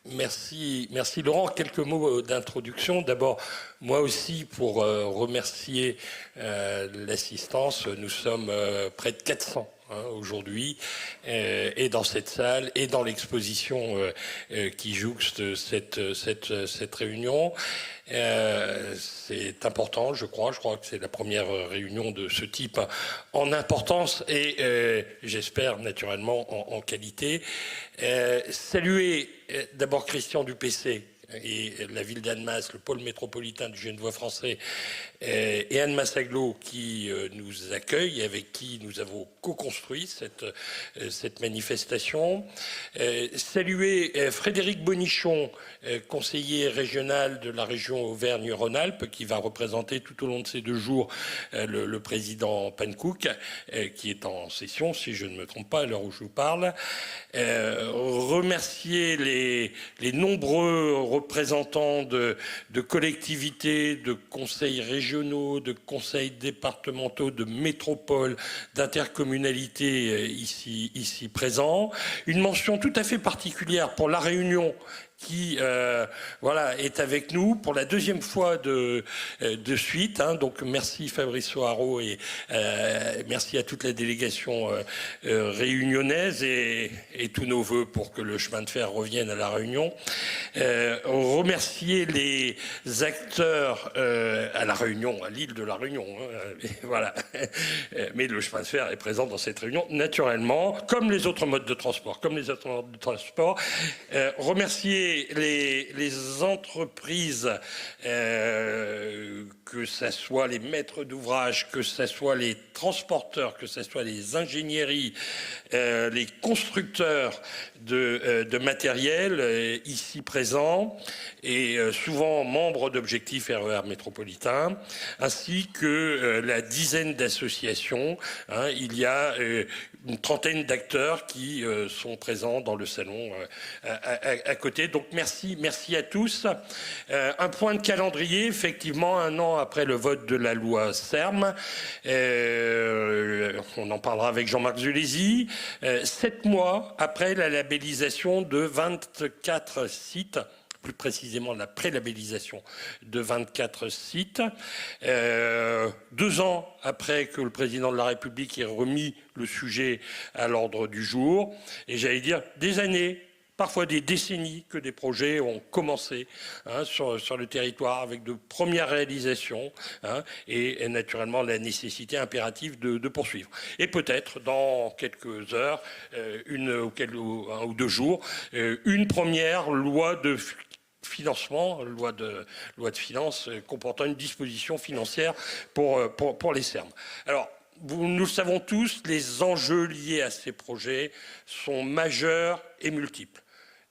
Merci Laurent. Quelques mots d'introduction. D'abord, moi aussi, pour remercier l'assistance, nous sommes près de 400 aujourd'hui, et dans cette salle, et dans l'exposition qui jouxte cette réunion. C'est important, je crois que c'est la première réunion de ce type en importance et j'espère naturellement en qualité. Saluer d'abord Christian Dupessé et la ville d'Annemasse, le pôle métropolitain du Genevois français, et Anne Massaglo qui nous accueille, avec qui nous avons co-construit cette manifestation. Saluer Frédéric Bonichon, conseiller régional de la région Auvergne-Rhône-Alpes, qui va représenter tout au long de ces 2 jours le président Pankouk, qui est en session, si je ne me trompe pas, à l'heure où je vous parle. Remercier les nombreux représentants de collectivités, de conseils régionaux, de conseils départementaux, de métropoles, d'intercommunalités ici présents. Une mention tout à fait particulière pour La Réunion, qui est avec nous pour la 2e fois de suite. Donc merci Fabrice O'Haraud et merci à toute la délégation réunionnaise et tous nos voeux pour que le chemin de fer revienne à La Réunion. Remercier les acteurs à La Réunion, à l'île de La Réunion. Voilà. Mais le chemin de fer est présent dans cette réunion, naturellement, comme les autres modes de transport. Remercier les entreprises, que ce soit les maîtres d'ouvrage, que ce soit les transporteurs, que ce soit les ingénieries, les constructeurs de matériel ici présents et souvent membres d'Objectif RER métropolitain, ainsi que la dizaine d'associations. Il y a une trentaine d'acteurs qui sont présents dans le salon à côté. Donc merci à tous. Un point de calendrier, effectivement, 1 an après le vote de la loi SERM. On en parlera avec Jean-Marc Zulesi. 7 mois après la labellisation de 24 sites, plus précisément la pré-labellisation de 24 sites. 2 ans après que le président de la République ait remis le sujet à l'ordre du jour. Et j'allais dire des années, parfois des décennies, que des projets ont commencé sur le territoire avec de premières réalisations et naturellement la nécessité impérative de poursuivre. Et peut-être dans quelques heures, 1 ou 2 jours, une première loi de financement, loi de finances comportant une disposition financière pour les SERM. Alors, nous le savons tous, les enjeux liés à ces projets sont majeurs et multiples.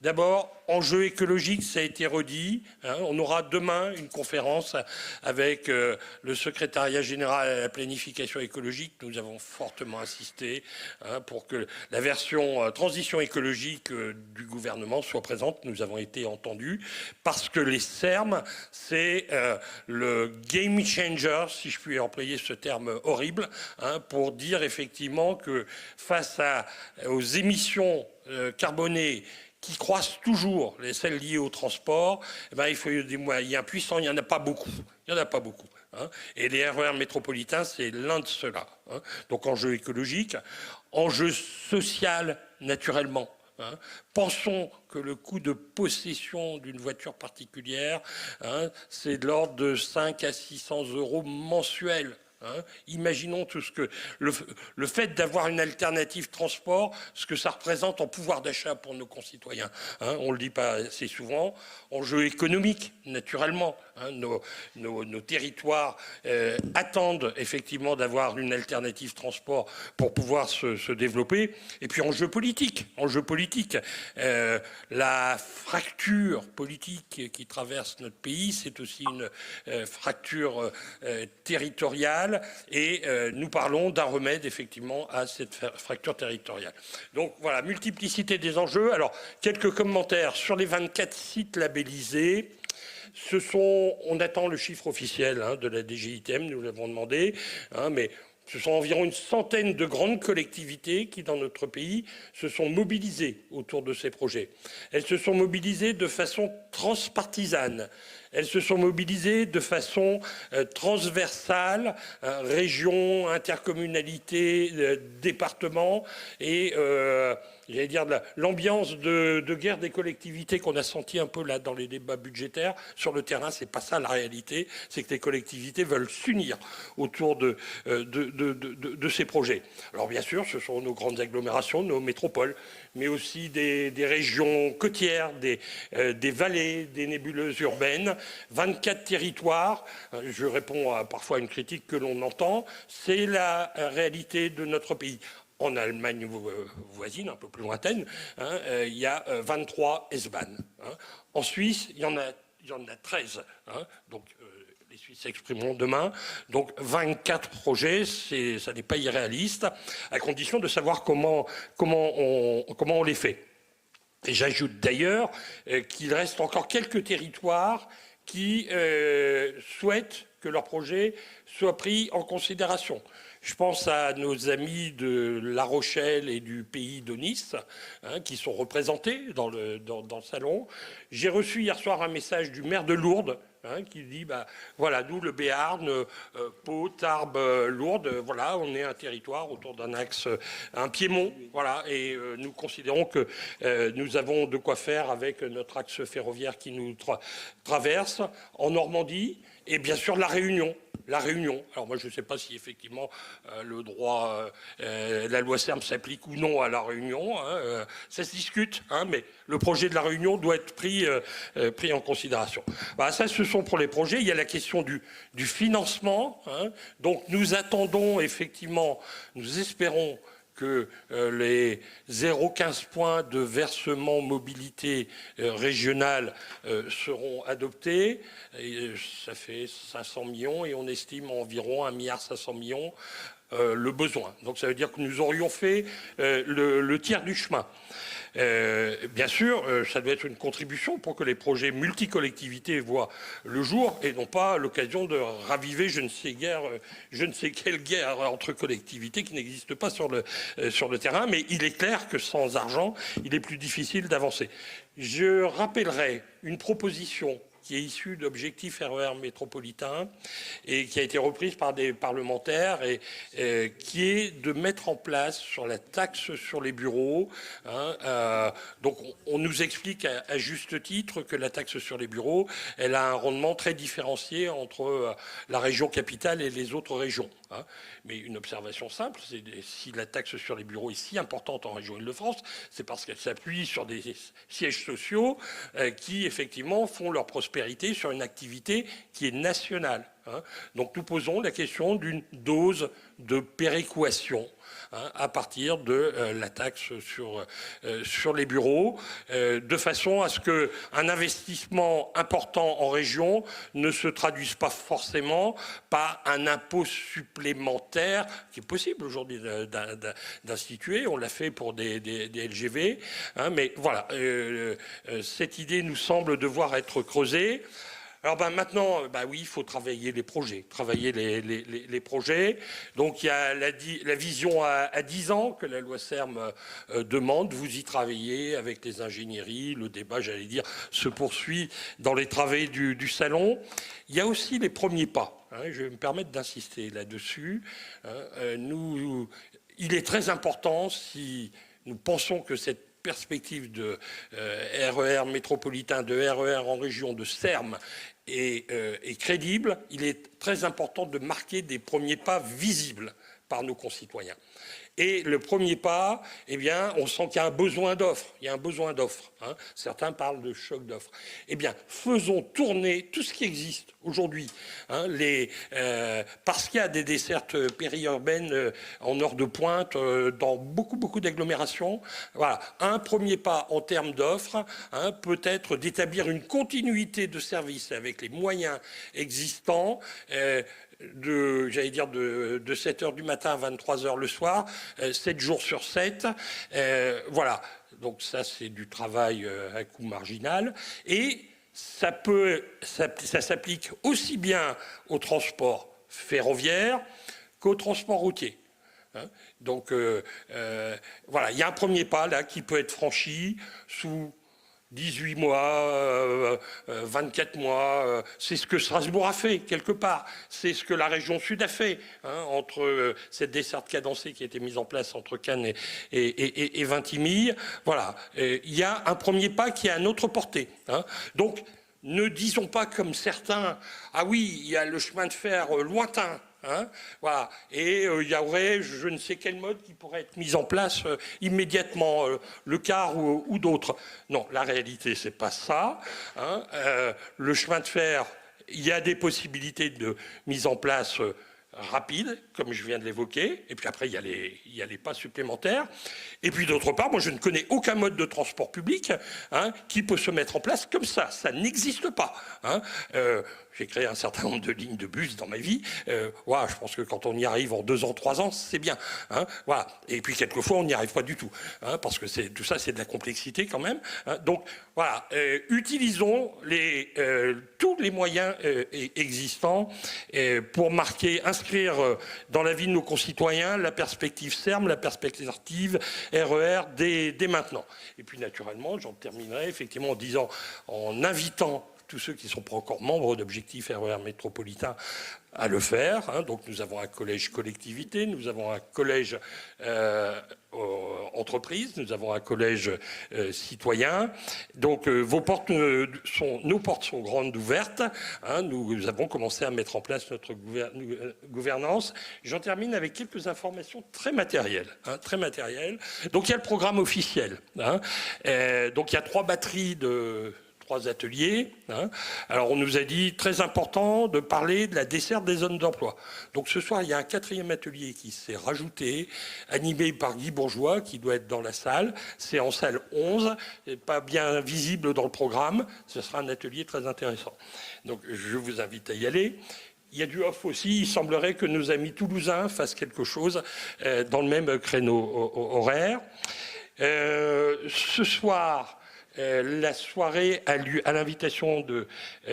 D'abord, enjeu écologique, ça a été redit. On aura demain une conférence avec le secrétariat général à la planification écologique. Nous avons fortement insisté pour que la version transition écologique du gouvernement soit présente. Nous avons été entendus parce que les SERM, c'est le game changer, si je puis employer ce terme horrible, pour dire effectivement que face aux émissions carbonées qui croissent toujours, celles liées au transport, il faut des moyens puissants, il n'y en a pas beaucoup. Et les RER métropolitains, c'est l'un de ceux-là. Donc enjeu écologique, enjeu social, naturellement. Pensons que le coût de possession d'une voiture particulière, c'est de l'ordre de 5 à 600 € mensuels. Imaginons tout ce que le fait d'avoir une alternative transport, ce que ça représente en pouvoir d'achat pour nos concitoyens. On ne le dit pas assez souvent. Enjeu économique, naturellement. Nos territoires attendent effectivement d'avoir une alternative transport pour pouvoir se développer. Et puis enjeu politique. La fracture politique qui traverse notre pays, c'est aussi une fracture territoriale. Et nous parlons d'un remède effectivement à cette fracture territoriale. Donc voilà, multiplicité des enjeux. Alors, quelques commentaires sur les 24 sites labellisés. On attend le chiffre officiel de la DGITM, nous l'avons demandé, mais Ce sont environ une centaine de grandes collectivités qui, dans notre pays, se sont mobilisées autour de ces projets. Elles se sont mobilisées de façon transpartisane. Elles se sont mobilisées de façon transversale, région, intercommunalité, département, et j'allais dire l'ambiance de guerre des collectivités qu'on a senti un peu là dans les débats budgétaires. Sur le terrain, c'est pas ça la réalité, c'est que les collectivités veulent s'unir autour de ces projets. Alors bien sûr, ce sont nos grandes agglomérations, nos métropoles, mais aussi des régions côtières, des vallées, des nébuleuses urbaines, 24 territoires. Je réponds parfois à une critique que l'on entend. C'est la réalité de notre pays. En Allemagne voisine, un peu plus lointaine, il y a 23 S-Bahn. En Suisse, il y en a 13. Donc, les Suisses s'exprimeront demain. Donc 24 projets, ça n'est pas irréaliste, à condition de savoir comment on les fait. Et j'ajoute d'ailleurs qu'il reste encore quelques territoires qui souhaitent que leur projet soit pris en considération. Je pense à nos amis de La Rochelle et du pays de Nice, qui sont représentés dans le salon. J'ai reçu hier soir un message du maire de Lourdes, qui dit, voilà, nous, le Béarn, Pau, Tarbes, Lourdes, voilà, on est un territoire autour d'un axe, un piémont, voilà, et nous considérons que nous avons de quoi faire avec notre axe ferroviaire qui nous traverse en Normandie, et bien sûr la Réunion. La Réunion. Alors moi je ne sais pas si effectivement le droit, la loi SERM s'applique ou non à la Réunion. Ça se discute, mais le projet de la Réunion doit être pris en considération. Ça ce sont pour les projets. Il y a la question du financement. Donc nous attendons effectivement, nous espérons que les 0,15 points de versement mobilité régionale seront adoptés. Et ça fait 500 millions et on estime environ 1,5 milliard le besoin. Donc ça veut dire que nous aurions fait le tiers du chemin. Bien sûr, ça doit être une contribution pour que les projets multi-collectivités voient le jour et non pas l'occasion de raviver je ne sais quelle guerre entre collectivités qui n'existe pas sur le terrain. Mais il est clair que sans argent, il est plus difficile d'avancer. Je rappellerai une proposition qui est issue d'objectifs RER métropolitains et qui a été reprise par des parlementaires et qui est de mettre en place sur la taxe sur les bureaux. Donc on nous explique à juste titre que la taxe sur les bureaux, elle a un rendement très différencié entre la région capitale et les autres régions. Mais une observation simple, c'est si la taxe sur les bureaux est si importante en région Île-de-France, c'est parce qu'elle s'appuie sur des sièges sociaux qui effectivement font leur prospérité sur une activité qui est nationale. Donc nous posons la question d'une dose de péréquation à partir de la taxe sur les bureaux, de façon à ce qu'un investissement important en région ne se traduise pas forcément par un impôt supplémentaire qui est possible aujourd'hui d'instituer. On l'a fait pour des LGV, mais voilà, cette idée nous semble devoir être creusée. Alors maintenant, oui, il faut travailler les projets, les projets. Donc il y a la vision à 10 ans que la loi SERM demande. Vous y travaillez avec les ingénieries. Le débat, j'allais dire, se poursuit dans les travaux du salon. Il y a aussi les premiers pas. Je vais me permettre d'insister là-dessus. Il est très important, si nous pensons que cette perspective de RER métropolitain, de RER en région, de SERM est crédible, il est très important de marquer des premiers pas visibles par nos concitoyens. Et le premier pas, eh bien, on sent qu'il y a un besoin d'offres. Il y a un besoin d'offres. Certains parlent de choc d'offres. Eh bien, faisons tourner tout ce qui existe aujourd'hui. Parce qu'il y a des dessertes périurbaines en heure de pointe dans beaucoup d'agglomérations. Voilà, un premier pas en termes d'offres, peut être d'établir une continuité de service avec les moyens existants. De 7h du matin à 23h le soir, 7 jours sur 7. Voilà, donc ça c'est du travail à coût marginal. Et ça s'applique aussi bien au transport ferroviaire qu'au transport routier. Donc voilà, il y a un premier pas là qui peut être franchi sous 18 mois, 24 mois, c'est ce que Strasbourg a fait, quelque part. C'est ce que la région Sud a fait, entre cette desserte cadencée qui a été mise en place entre Cannes et Vintimille. Voilà, il y a un premier pas qui est à notre portée. Donc, ne disons pas comme certains, ah oui, il y a le chemin de fer lointain. Voilà. Et il y aurait je ne sais quel mode qui pourrait être mis en place immédiatement, le car ou d'autres. Non, la réalité, c'est pas ça. Le chemin de fer, il y a des possibilités de mise en place rapide, comme je viens de l'évoquer, et puis après il y a les pas supplémentaires. Et puis d'autre part, moi je ne connais aucun mode de transport public qui peut se mettre en place comme ça n'existe pas. J'ai créé un certain nombre de lignes de bus dans ma vie. Voilà, je pense que quand on y arrive en 2 ans, 3 ans, c'est bien. Voilà. Et puis quelquefois, on n'y arrive pas du tout. Parce que tout ça, c'est de la complexité quand même. Donc voilà, utilisons tous les moyens existants pour inscrire dans la vie de nos concitoyens la perspective SERM, la perspective RER dès maintenant. Et puis naturellement, j'en terminerai effectivement en invitant tous ceux qui ne sont pas encore membres d'Objectif RER métropolitain à le faire. Donc nous avons un collège collectivité, nous avons un collège entreprise, nous avons un collège citoyen. Donc nos portes sont grandes ouvertes. Nous avons commencé à mettre en place notre gouvernance. J'en termine avec quelques informations très matérielles. Donc il y a le programme officiel. Donc il y a 3 batteries de 3 ateliers. Alors on nous a dit, très important, de parler de la desserte des zones d'emploi. Donc ce soir, il y a un 4e atelier qui s'est rajouté, animé par Guy Bourgeois, qui doit être dans la salle. C'est en salle 11, pas bien visible dans le programme. Ce sera un atelier très intéressant. Donc je vous invite à y aller. Il y a du off aussi. Il semblerait que nos amis toulousains fassent quelque chose dans le même créneau horaire. Ce soir, la soirée a lieu à l'invitation de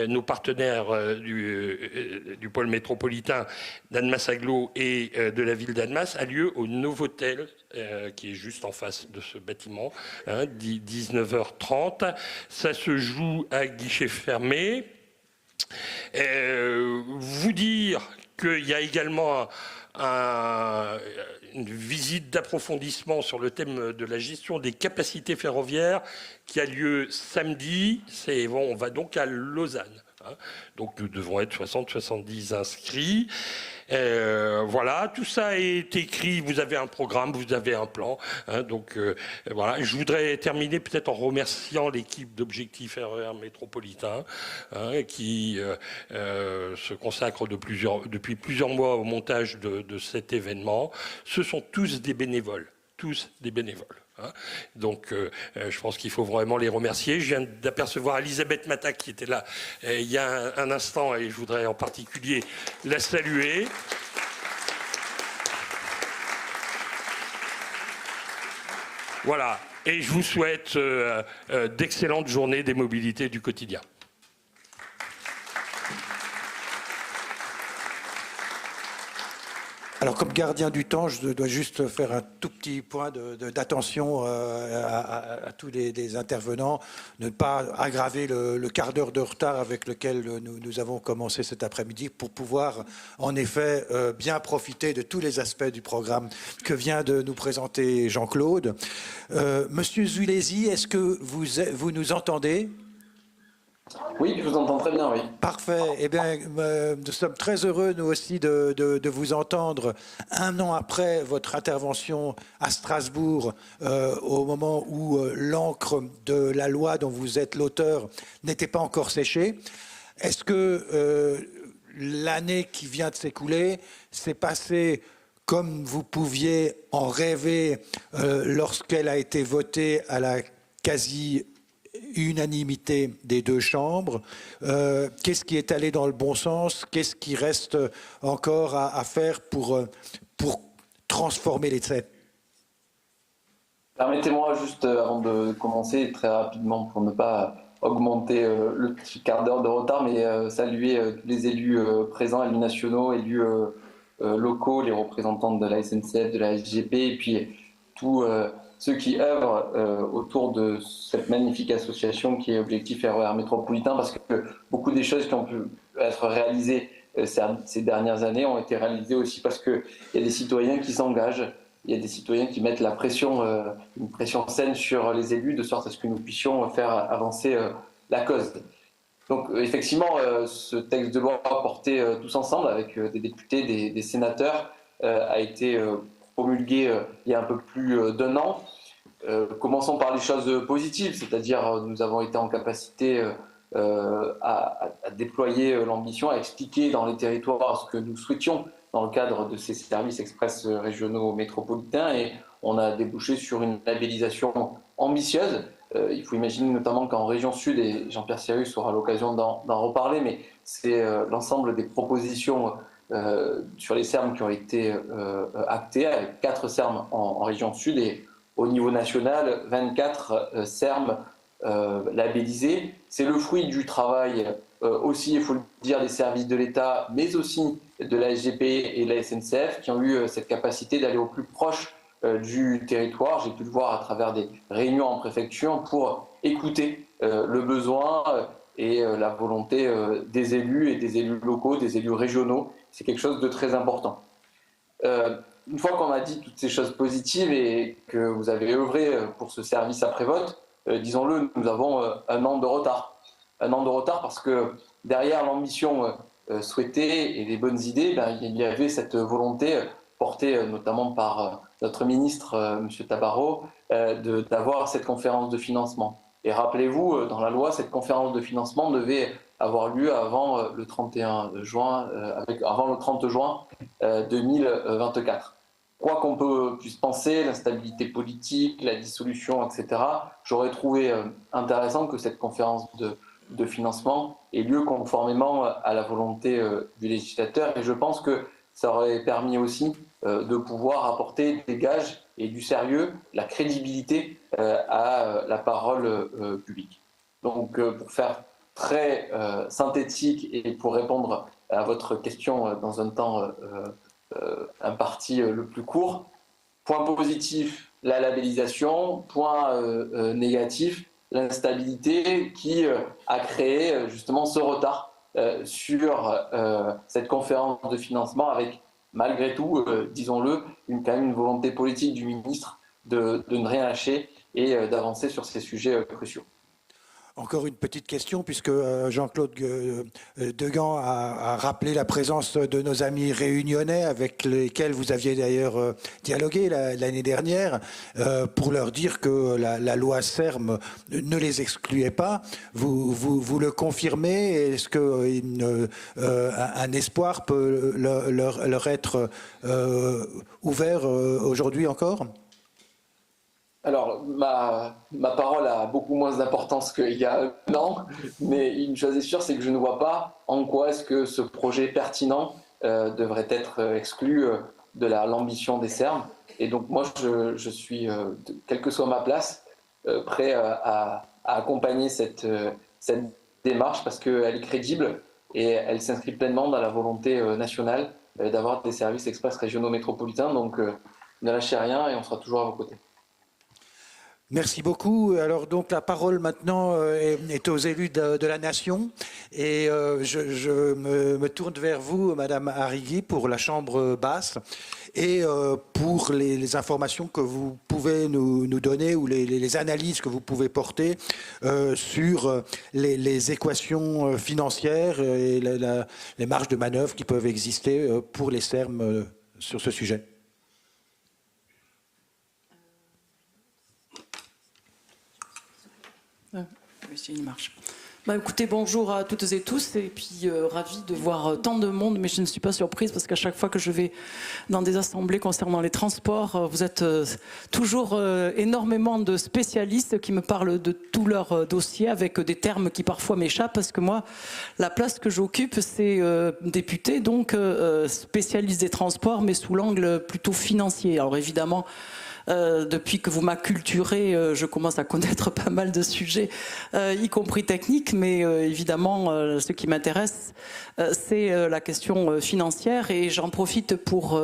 nos partenaires du pôle métropolitain d'Annemasse Agglo et de la ville d'Annemasse, a lieu au Novotel, qui est juste en face de ce bâtiment, 19h30. Ça se joue à guichet fermé. Vous dire qu'il y a également une visite d'approfondissement sur le thème de la gestion des capacités ferroviaires qui a lieu samedi. On va donc à Lausanne. Donc nous devons être 60-70 inscrits. Voilà, tout ça est écrit. Vous avez un programme, vous avez un plan. Donc voilà, je voudrais terminer peut-être en remerciant l'équipe d'Objectif RER métropolitain qui se consacre depuis plusieurs mois au montage de cet événement. Ce sont tous des bénévoles. Donc je pense qu'il faut vraiment les remercier. Je viens d'apercevoir Elisabeth Matak qui était là il y a un instant et je voudrais en particulier la saluer. Voilà, et je vous souhaite d'excellentes journées des mobilités du quotidien. Alors, comme gardien du temps, je dois juste faire un tout petit point d'attention à tous les intervenants, ne pas aggraver le quart d'heure de retard avec lequel nous avons commencé cet après-midi pour pouvoir, en effet, bien profiter de tous les aspects du programme que vient de nous présenter Jean-Claude. Monsieur Zulesi, est-ce que vous nous entendez ? Oui, je vous entends très bien, oui. Parfait. Eh bien, nous sommes très heureux, nous aussi, de vous entendre un an après votre intervention à Strasbourg, au moment où l'encre de la loi dont vous êtes l'auteur n'était pas encore séchée. Est-ce que l'année qui vient de s'écouler s'est passée comme vous pouviez en rêver lorsqu'elle a été votée à la quasi-unanimité des 2 chambres? Qu'est-ce qui est allé dans le bon sens? Qu'est-ce qui reste encore à faire pour transformer l'essai? Permettez-moi juste, avant de commencer, très rapidement, pour ne pas augmenter le petit quart d'heure de retard, mais saluer tous les élus présents, élus nationaux, élus locaux, les représentants de la SNCF, de la SGP, et puis tous ceux qui œuvrent autour de cette magnifique association qui est Objectif RER Métropolitain, parce que beaucoup des choses qui ont pu être réalisées ces dernières années ont été réalisées aussi parce qu'il y a des citoyens qui s'engagent, il y a des citoyens qui mettent la pression, une pression saine sur les élus, de sorte à ce que nous puissions faire avancer la cause. Donc effectivement, ce texte de loi porté tous ensemble avec des députés, des sénateurs, a été promulgué il y a un peu plus d'un an. Commençons par les choses positives, c'est-à-dire nous avons été en capacité à déployer l'ambition, à expliquer dans les territoires ce que nous souhaitions dans le cadre de ces services express régionaux métropolitains, et on a débouché sur une labellisation ambitieuse. Il faut imaginer notamment qu'en région Sud, et Jean-Pierre Sirius aura l'occasion d'en reparler, mais c'est l'ensemble des propositions sur les SERM qui ont été actées, avec 4 SERM en région Sud et au niveau national, 24 SERM labellisés. C'est le fruit du travail aussi, il faut le dire, des services de l'État, mais aussi de la SGP et de la SNCF, qui ont eu cette capacité d'aller au plus proche du territoire. J'ai pu le voir à travers des réunions en préfecture pour écouter le besoin et la volonté des élus et des élus locaux, des élus régionaux. C'est quelque chose de très important. Une fois qu'on a dit toutes ces choses positives et que vous avez œuvré pour ce service après-vote, disons-le, nous avons un an de retard. Un an de retard parce que derrière l'ambition souhaitée et les bonnes idées, il y avait cette volonté portée notamment par notre ministre, M. Tabarot, d'avoir cette conférence de financement. Et rappelez-vous, dans la loi, cette conférence de financement devait avoir lieu avant le 31 juin, avant le 30 juin 2024. Quoi qu'on puisse penser, l'instabilité politique, la dissolution, etc., j'aurais trouvé intéressant que cette conférence de financement ait lieu conformément à la volonté du législateur. Et je pense que ça aurait permis aussi de pouvoir apporter des gages et du sérieux, la crédibilité à la parole publique. Donc, pour faire très synthétique et pour répondre à votre question dans un temps imparti le plus court, point positif, la labellisation, point négatif, l'instabilité qui a créé justement ce retard sur cette conférence de financement avec, malgré tout, disons-le, quand même une volonté politique du ministre de ne rien lâcher et d'avancer sur ces sujets cruciaux. Encore une petite question, puisque Jean-Claude Degan a rappelé la présence de nos amis réunionnais avec lesquels vous aviez d'ailleurs dialogué l'année dernière pour leur dire que la loi SERM ne les excluait pas. Vous le confirmez? Est-ce qu'un espoir peut leur être ouvert aujourd'hui encore? Alors, ma parole a beaucoup moins d'importance qu'il y a un an, mais une chose est sûre, c'est que je ne vois pas en quoi est-ce que ce projet pertinent devrait être exclu de l'ambition des SERM. Et donc moi, je suis, quelle que soit ma place, prêt à accompagner cette démarche parce qu'elle est crédible et elle s'inscrit pleinement dans la volonté nationale d'avoir des services express régionaux métropolitains. Donc, ne lâchez rien et on sera toujours à vos côtés. Merci beaucoup. Alors donc la parole maintenant est aux élus de la nation et je me tourne vers vous, Madame Arrigui, pour la Chambre basse et pour les informations que vous pouvez nous donner ou les analyses que vous pouvez porter sur les équations financières et les marges de manœuvre qui peuvent exister pour les SERM sur ce sujet. Oui, il marche. Écoutez, bonjour à toutes et tous, et puis ravi de voir tant de monde, mais je ne suis pas surprise parce qu'à chaque fois que je vais dans des assemblées concernant les transports, vous êtes toujours énormément de spécialistes qui me parlent de tous leurs dossiers avec des termes qui parfois m'échappent parce que moi, la place que j'occupe, c'est député, donc spécialiste des transports, mais sous l'angle plutôt financier. Alors évidemment, Depuis que vous m'acculturez, je commence à connaître pas mal de sujets, y compris techniques, mais évidemment, ce qui m'intéresse, c'est la question financière. Et j'en profite pour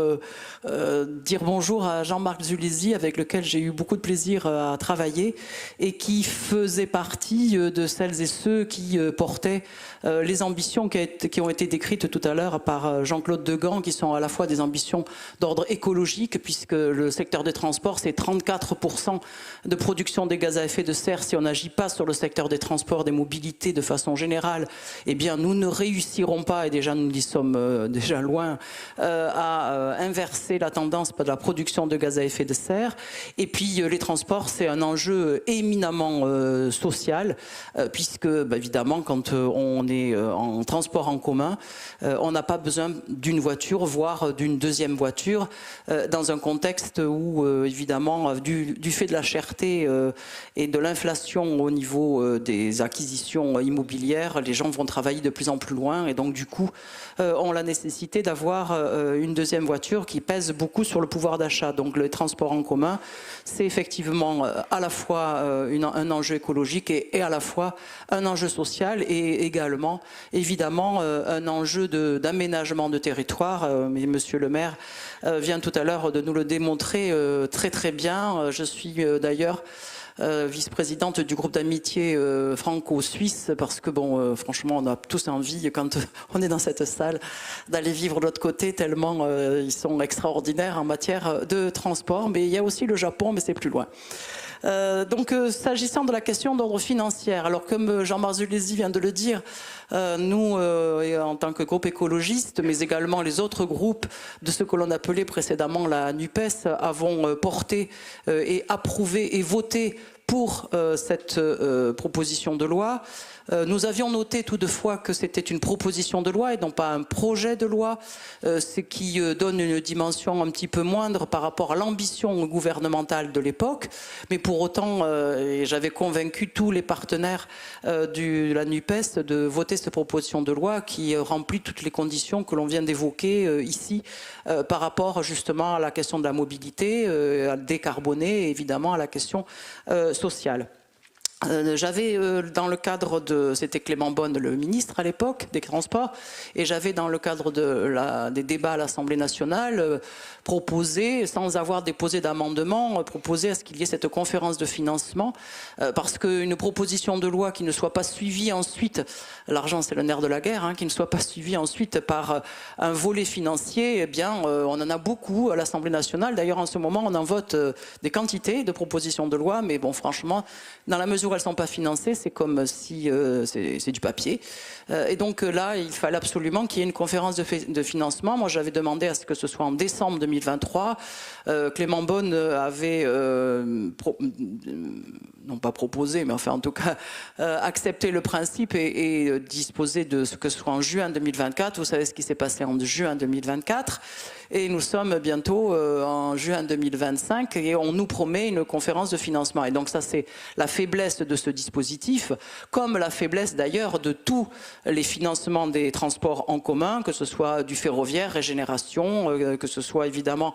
dire bonjour à Jean-Marc Zulesi, avec lequel j'ai eu beaucoup de plaisir à travailler, et qui faisait partie de celles et ceux qui portaient les ambitions qui ont été décrites tout à l'heure par Jean-Claude Degan, qui sont à la fois des ambitions d'ordre écologique, puisque le secteur des transports, c'est 34% de production des gaz à effet de serre. Si on n'agit pas sur le secteur des transports, des mobilités de façon générale, eh bien nous ne réussirons pas, et déjà nous y sommes déjà loin, à inverser la tendance de la production de gaz à effet de serre. Et puis les transports, c'est un enjeu éminemment social, puisque évidemment quand on est en transport en commun, on n'a pas besoin d'une voiture, voire d'une deuxième voiture, dans un contexte où évidemment du fait de la cherté et de l'inflation au niveau des acquisitions immobilières, les gens vont travailler de plus en plus loin, et donc du coup ont la nécessité d'avoir une deuxième voiture qui pèse beaucoup sur le pouvoir d'achat. Donc le transport en commun, c'est effectivement à la fois un enjeu écologique et à la fois un enjeu social, et également évidemment un enjeu d'aménagement de territoire. Mais Monsieur le maire vient tout à l'heure de nous le démontrer très très bien. Je suis d'ailleurs vice-présidente du groupe d'amitié franco-suisse, parce que bon, franchement, on a tous envie, quand on est dans cette salle, d'aller vivre de l'autre côté, tellement ils sont extraordinaires en matière de transport. Mais il y a aussi le Japon, mais c'est plus loin. Donc, s'agissant de la question d'ordre financier, alors comme Jean-Marc Zulesi vient de le dire, nous, en tant que groupe écologiste, mais également les autres groupes de ce que l'on appelait précédemment la NUPES, avons porté et approuvé et voté pour cette proposition de loi. Nous avions noté toutefois que c'était une proposition de loi et non pas un projet de loi, ce qui donne une dimension un petit peu moindre par rapport à l'ambition gouvernementale de l'époque. Mais pour autant, j'avais convaincu tous les partenaires de la NUPES de voter cette proposition de loi qui remplit toutes les conditions que l'on vient d'évoquer ici par rapport justement à la question de la mobilité, à décarboner et évidemment à la question sociale. J'avais dans le cadre de, c'était Clément Beaune le ministre à l'époque des Transports, et j'avais dans le cadre des débats à l'Assemblée nationale proposé, sans avoir déposé d'amendement, proposé à ce qu'il y ait cette conférence de financement, parce qu'une proposition de loi qui ne soit pas suivie ensuite, l'argent c'est le nerf de la guerre, hein, qui ne soit pas suivie ensuite par un volet financier, eh bien on en a beaucoup à l'Assemblée nationale. D'ailleurs en ce moment on en vote des quantités de propositions de loi, mais bon franchement, dans la mesure où elles ne sont pas financées, c'est comme si c'est du papier. Et donc là, il fallait absolument qu'il y ait une conférence de financement. Moi, j'avais demandé à ce que ce soit en décembre 2023. Clément Beaune avait, non pas proposé, mais enfin en tout cas, accepté le principe et disposé de ce que ce soit en juin 2024. Vous savez ce qui s'est passé en juin 2024. Et nous sommes bientôt en juin 2025 et on nous promet une conférence de financement. Et donc ça, c'est la faiblesse de ce dispositif, comme la faiblesse d'ailleurs de tous les financements des transports en commun, que ce soit du ferroviaire, régénération, que ce soit évidemment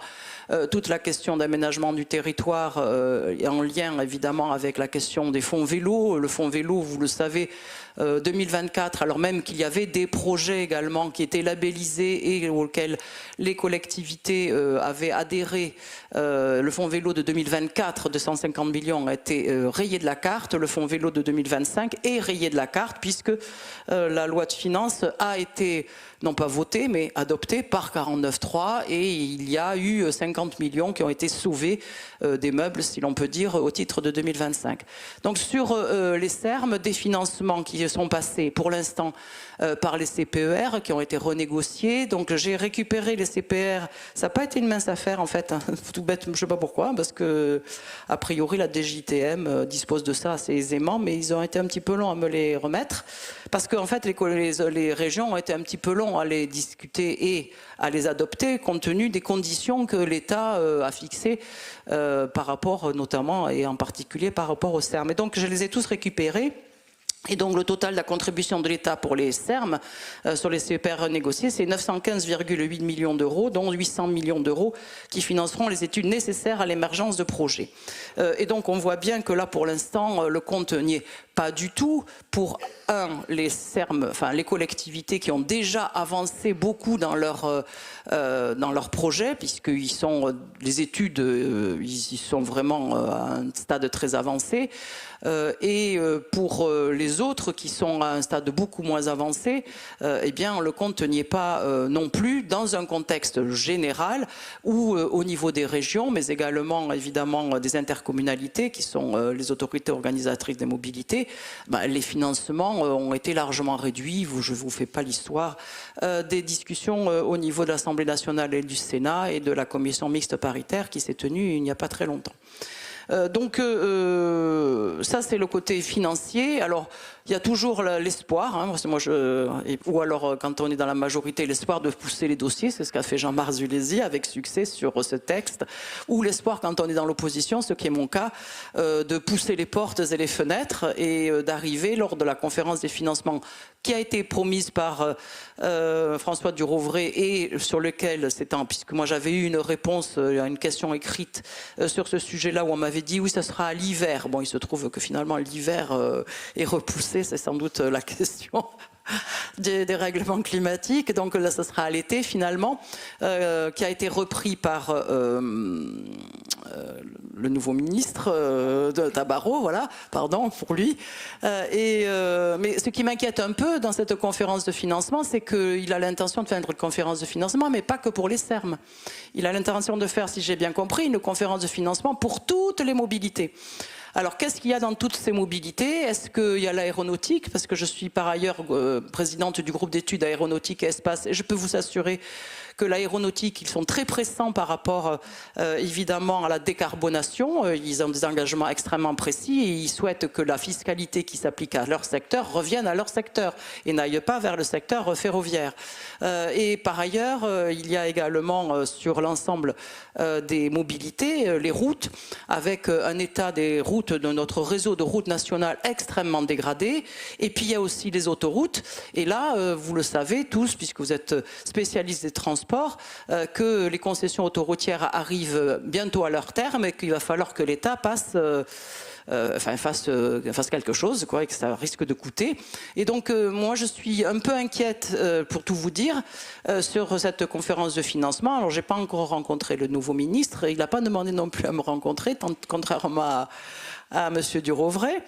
toute la question d'aménagement du territoire en lien évidemment avec la question des fonds vélo. Le fonds vélo, vous le savez, 2024, alors même qu'il y avait des projets également qui étaient labellisés et auxquels les collectivités avaient adhéré. Le fonds vélo de 2024 de 150 millions a été rayé de la carte. Le fonds vélo de 2025 est rayé de la carte puisque la loi de finances a été non pas votée mais adoptée par 49.3 et il y a eu 50 millions qui ont été sauvés des meubles, si l'on peut dire, au titre de 2025. Donc sur les SERM, des financements qui sont passés pour l'instant par les CPER qui ont été renégociés. Donc j'ai récupéré les CPR. Ça n'a pas été une mince affaire en fait, hein. Tout bête, je ne sais pas pourquoi, parce que a priori la DGITM dispose de ça assez aisément, mais ils ont été un petit peu longs à me les remettre, parce qu'en fait les régions ont été un petit peu longs à les discuter et à les adopter compte tenu des conditions que l'État a fixées par rapport notamment et en particulier par rapport aux SERM. Et donc je les ai tous récupérés. Et donc le total de la contribution de l'État pour les SERM sur les CEPR négociés, c'est 915,8 millions d'euros, dont 800 millions d'euros qui financeront les études nécessaires à l'émergence de projets. Et donc on voit bien que là pour l'instant le compte n'y est pas du tout. Pour les SERM, enfin les collectivités qui ont déjà avancé beaucoup dans leur projet, puisqu'ils sont les études, ils sont vraiment à un stade très avancé. Et pour les autres qui sont à un stade beaucoup moins avancé, eh bien le compte n'y est pas non plus dans un contexte général où au niveau des régions, mais également évidemment des intercommunalités qui sont les autorités organisatrices des mobilités, les financements ont été largement réduits. Je ne vous fais pas l'histoire des discussions au niveau de l'Assemblée nationale et du Sénat et de la commission mixte paritaire qui s'est tenue il n'y a pas très longtemps. Donc ça c'est le côté financier. Alors il y a toujours l'espoir, hein, ou alors quand on est dans la majorité, l'espoir de pousser les dossiers, c'est ce qu'a fait Jean-Marc Zulesi avec succès sur ce texte, ou l'espoir quand on est dans l'opposition, ce qui est mon cas, de pousser les portes et les fenêtres et d'arriver lors de la conférence des financements qui a été promise par François Durovray et sur lequel, puisque moi j'avais eu une réponse à une question écrite sur ce sujet-là où on m'avait dit oui ça sera à l'hiver. Bon il se trouve que finalement l'hiver est repoussé, c'est sans doute la question des règlements climatiques, donc là ça sera à l'été finalement, qui a été repris par le nouveau ministre de Tabarot, voilà, pardon pour lui. Mais ce qui m'inquiète un peu dans cette conférence de financement, c'est qu'il a l'intention de faire une conférence de financement, mais pas que pour les SERM. Il a l'intention de faire, si j'ai bien compris, une conférence de financement pour toutes les mobilités. Alors, qu'est-ce qu'il y a dans toutes ces mobilités? Est-ce qu'il y a l'aéronautique? Parce que je suis par ailleurs présidente du groupe d'études aéronautique et espace, et je peux vous assurer que l'aéronautique, ils sont très pressants par rapport évidemment à la décarbonation. Ils ont des engagements extrêmement précis et ils souhaitent que la fiscalité qui s'applique à leur secteur revienne à leur secteur et n'aille pas vers le secteur ferroviaire. Et par ailleurs, il y a également sur l'ensemble des mobilités, les routes, avec un état des routes de notre réseau de routes nationales extrêmement dégradé. Et puis il y a aussi les autoroutes. Et là, vous le savez tous, puisque vous êtes spécialistes des transports, que les concessions autoroutières arrivent bientôt à leur terme et qu'il va falloir que l'État fasse quelque chose, quoi, et que ça risque de coûter. Et donc, moi, je suis un peu inquiète, pour tout vous dire, sur cette conférence de financement. Alors, j'ai pas encore rencontré le nouveau ministre. Il n'a pas demandé non plus à me rencontrer, contrairement à Monsieur Durovray.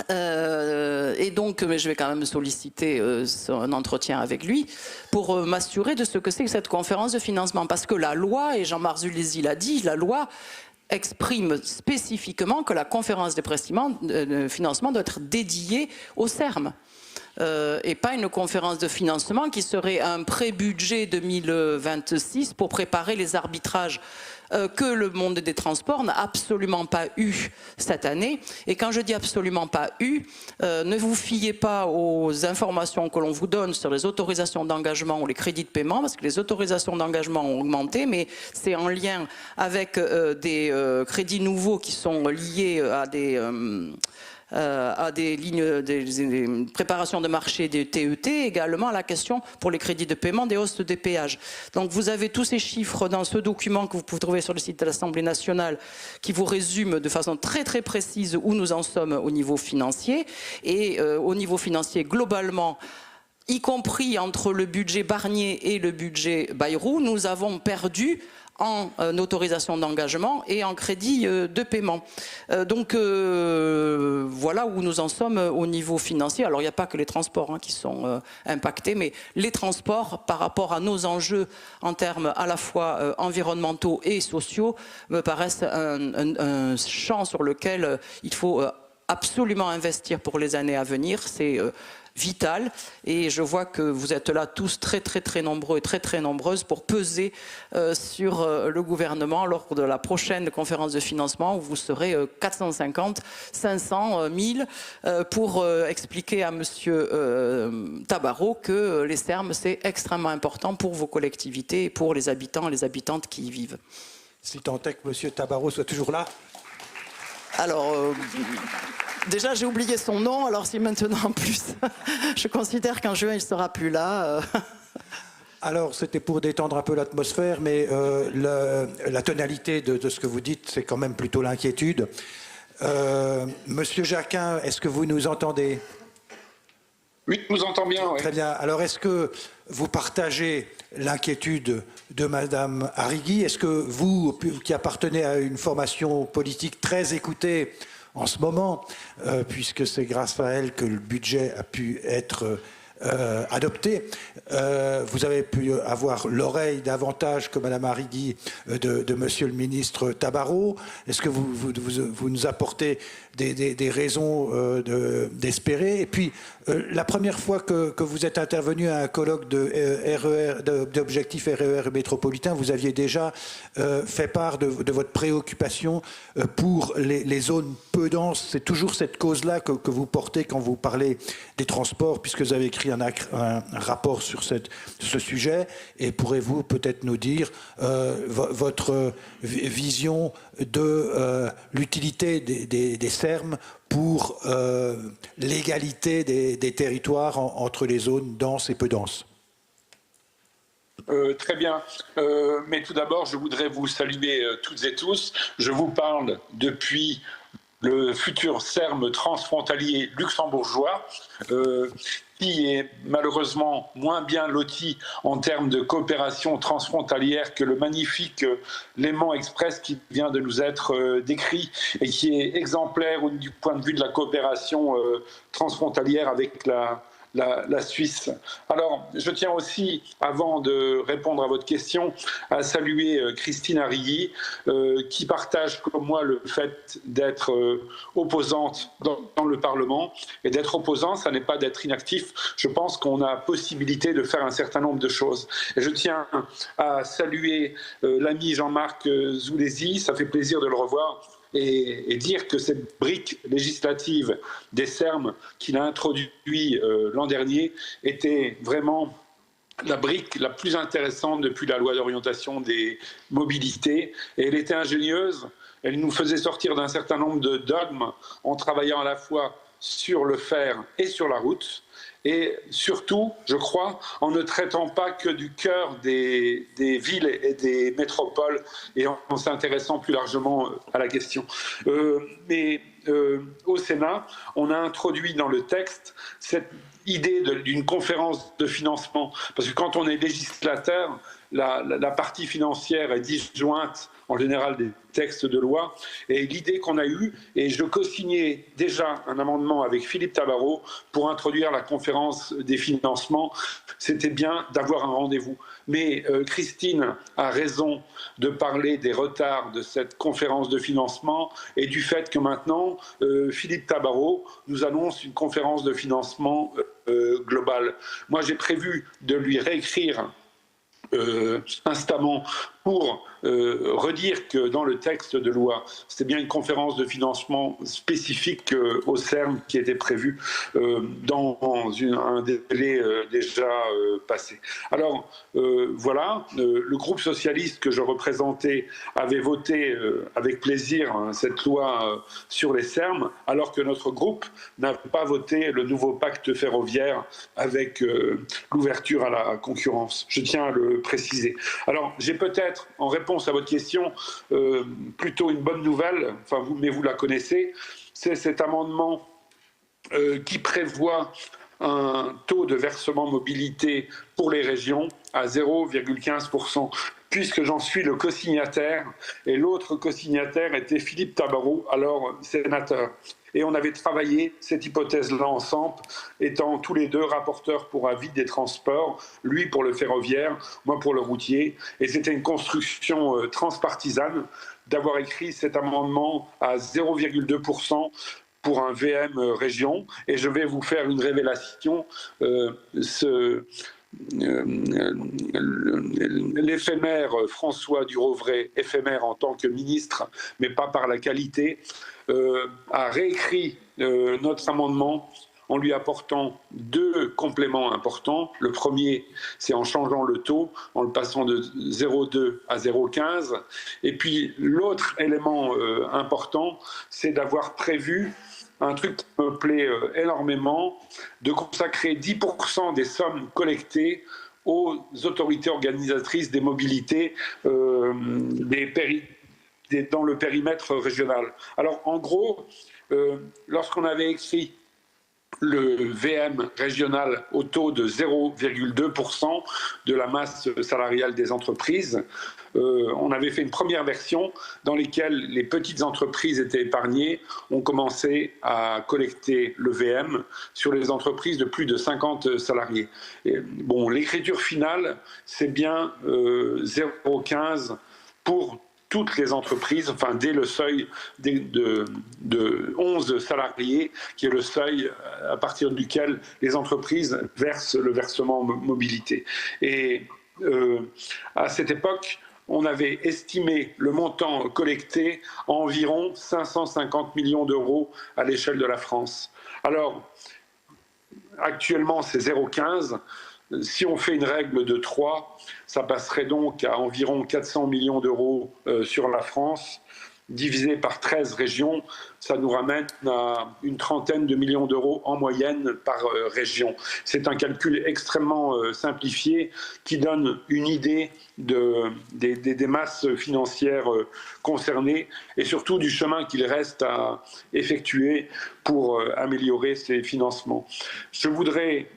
Et donc, mais je vais quand même solliciter un entretien avec lui pour m'assurer de ce que c'est que cette conférence de financement. Parce que la loi, et Jean-Marc Zulesi l'a dit, la loi exprime spécifiquement que la conférence de financement doit être dédiée au SERM. Et pas une conférence de financement qui serait un pré-budget 2026 pour préparer les arbitrages que le monde des transports n'a absolument pas eu cette année. Et quand je dis absolument pas eu, ne vous fiez pas aux informations que l'on vous donne sur les autorisations d'engagement ou les crédits de paiement, parce que les autorisations d'engagement ont augmenté, mais c'est en lien avec des crédits nouveaux qui sont liés à des lignes, des préparations de marché des TET, également à la question pour les crédits de paiement des hausses des péages. Donc vous avez tous ces chiffres dans ce document que vous pouvez trouver sur le site de l'Assemblée nationale qui vous résume de façon très très précise où nous en sommes au niveau financier. Et au niveau financier, globalement, y compris entre le budget Barnier et le budget Bayrou, nous avons perdu en autorisation d'engagement et en crédit de paiement. Donc voilà où nous en sommes au niveau financier. Alors il n'y a pas que les transports qui sont impactés, mais les transports par rapport à nos enjeux en termes à la fois environnementaux et sociaux me paraissent un champ sur lequel il faut absolument investir pour les années à venir. C'est vital, et je vois que vous êtes là tous très très très nombreux et très très nombreuses pour peser sur le gouvernement lors de la prochaine conférence de financement où vous serez 450, 500, 1000 pour expliquer à Monsieur Tabarot que les SERM c'est extrêmement important pour vos collectivités et pour les habitants et les habitantes qui y vivent. Si tant est que Monsieur Tabarot soit toujours là. Alors Déjà, j'ai oublié son nom, alors si maintenant en plus, je considère qu'en juin, il ne sera plus là. Alors, c'était pour détendre un peu l'atmosphère, mais la tonalité de ce que vous dites, c'est quand même plutôt l'inquiétude. Monsieur Jacquin, est-ce que vous nous entendez? Oui, je vous entends bien. Très bien. Alors, est-ce que vous partagez l'inquiétude de Madame Arrigui? Est-ce que vous, qui appartenez à une formation politique très écoutée en ce moment, puisque c'est grâce à elle que le budget a pu être adopté, vous avez pu avoir l'oreille davantage que Madame Arrigui de Monsieur le ministre Tabarot. Est-ce que vous nous apportez des raisons d'espérer? Et puis, la première fois que vous êtes intervenu à un colloque d'objectifs RER métropolitain, vous aviez déjà fait part de votre préoccupation pour les zones peu denses. C'est toujours cette cause-là que vous portez quand vous parlez des transports, puisque vous avez écrit un rapport sur ce sujet. Et pourrez-vous peut-être nous dire votre vision de l'utilité des SERM pour l'égalité des territoires entre les zones denses et peu denses? Très bien. Mais tout d'abord, je voudrais vous saluer toutes et tous. Je vous parle depuis le futur SERM transfrontalier luxembourgeois, qui est malheureusement moins bien loti en termes de coopération transfrontalière que le magnifique Léman Express qui vient de nous être décrit et qui est exemplaire du point de vue de la coopération transfrontalière avec la Suisse. Alors, je tiens aussi, avant de répondre à votre question, à saluer Christine Arrigui, qui partage comme moi le fait d'être opposante dans le Parlement. Et d'être opposant, ça n'est pas d'être inactif. Je pense qu'on a possibilité de faire un certain nombre de choses. Et je tiens à saluer l'ami Jean-Marc Zulesi, ça fait plaisir de le revoir. Et dire que cette brique législative des SERM qu'il a introduit l'an dernier était vraiment la brique la plus intéressante depuis la loi d'orientation des mobilités. Et elle était ingénieuse, elle nous faisait sortir d'un certain nombre de dogmes en travaillant à la fois sur le fer et sur la route. Et surtout, je crois, en ne traitant pas que du cœur des villes et des métropoles et en s'intéressant plus largement à la question. Mais au Sénat, on a introduit dans le texte cette idée d'une conférence de financement. Parce que quand on est législateur, la partie financière est disjointe en général des textes de loi. Et l'idée qu'on a eue, et je co-signais déjà un amendement avec Philippe Tabarot pour introduire la conférence des financements, c'était bien d'avoir un rendez-vous. Mais Christine a raison de parler des retards de cette conférence de financement et du fait que maintenant, Philippe Tabarot nous annonce une conférence de financement globale. Moi, j'ai prévu de lui réécrire instamment pour redire que dans le texte de loi, c'était bien une conférence de financement spécifique au CERM qui était prévue dans un délai déjà passé. Alors voilà, le groupe socialiste que je représentais avait voté avec plaisir cette loi sur les CERM, alors que notre groupe n'a pas voté le nouveau pacte ferroviaire avec l'ouverture à la concurrence. Je tiens à le préciser. Alors j'ai peut-être, en réponse à votre question, plutôt une bonne nouvelle, mais vous la connaissez, c'est cet amendement qui prévoit un taux de versement mobilité pour les régions à 0,15%, puisque j'en suis le co-signataire, et l'autre co-signataire était Philippe Tabarot, alors sénateur. Et on avait travaillé cette hypothèse-là ensemble, étant tous les deux rapporteurs pour avis des transports, lui pour le ferroviaire, moi pour le routier. Et c'était une construction transpartisane d'avoir écrit cet amendement à 0,2% pour un VM région. Et je vais vous faire une révélation. L'éphémère François Durovray, éphémère en tant que ministre, mais pas par la qualité, a réécrit notre amendement en lui apportant deux compléments importants. Le premier, c'est en changeant le taux, en le passant de 0,2 à 0,15. Et puis l'autre élément important, c'est d'avoir prévu un truc qui me plaît énormément, de consacrer 10% des sommes collectées aux autorités organisatrices des mobilités dans le périmètre régional. Alors, en gros, lorsqu'on avait écrit le VM régional au taux de 0,2% de la masse salariale des entreprises, on avait fait une première version dans laquelle les petites entreprises étaient épargnées. On commençait à collecter le VM sur les entreprises de plus de 50 salariés. Et, bon, l'écriture finale, c'est bien 0,15 pour toutes les entreprises, enfin dès le seuil de 11 salariés, qui est le seuil à partir duquel les entreprises versent le versement mobilité. Et à cette époque, on avait estimé le montant collecté à environ 550 millions d'euros à l'échelle de la France. Alors, actuellement, c'est 0,15. Si on fait une règle de 3, ça passerait donc à environ 400 millions d'euros sur la France. Divisé par 13 régions, ça nous ramène à une trentaine de millions d'euros en moyenne par région. C'est un calcul extrêmement simplifié qui donne une idée des masses financières concernées et surtout du chemin qu'il reste à effectuer pour améliorer ces financements. Je voudrais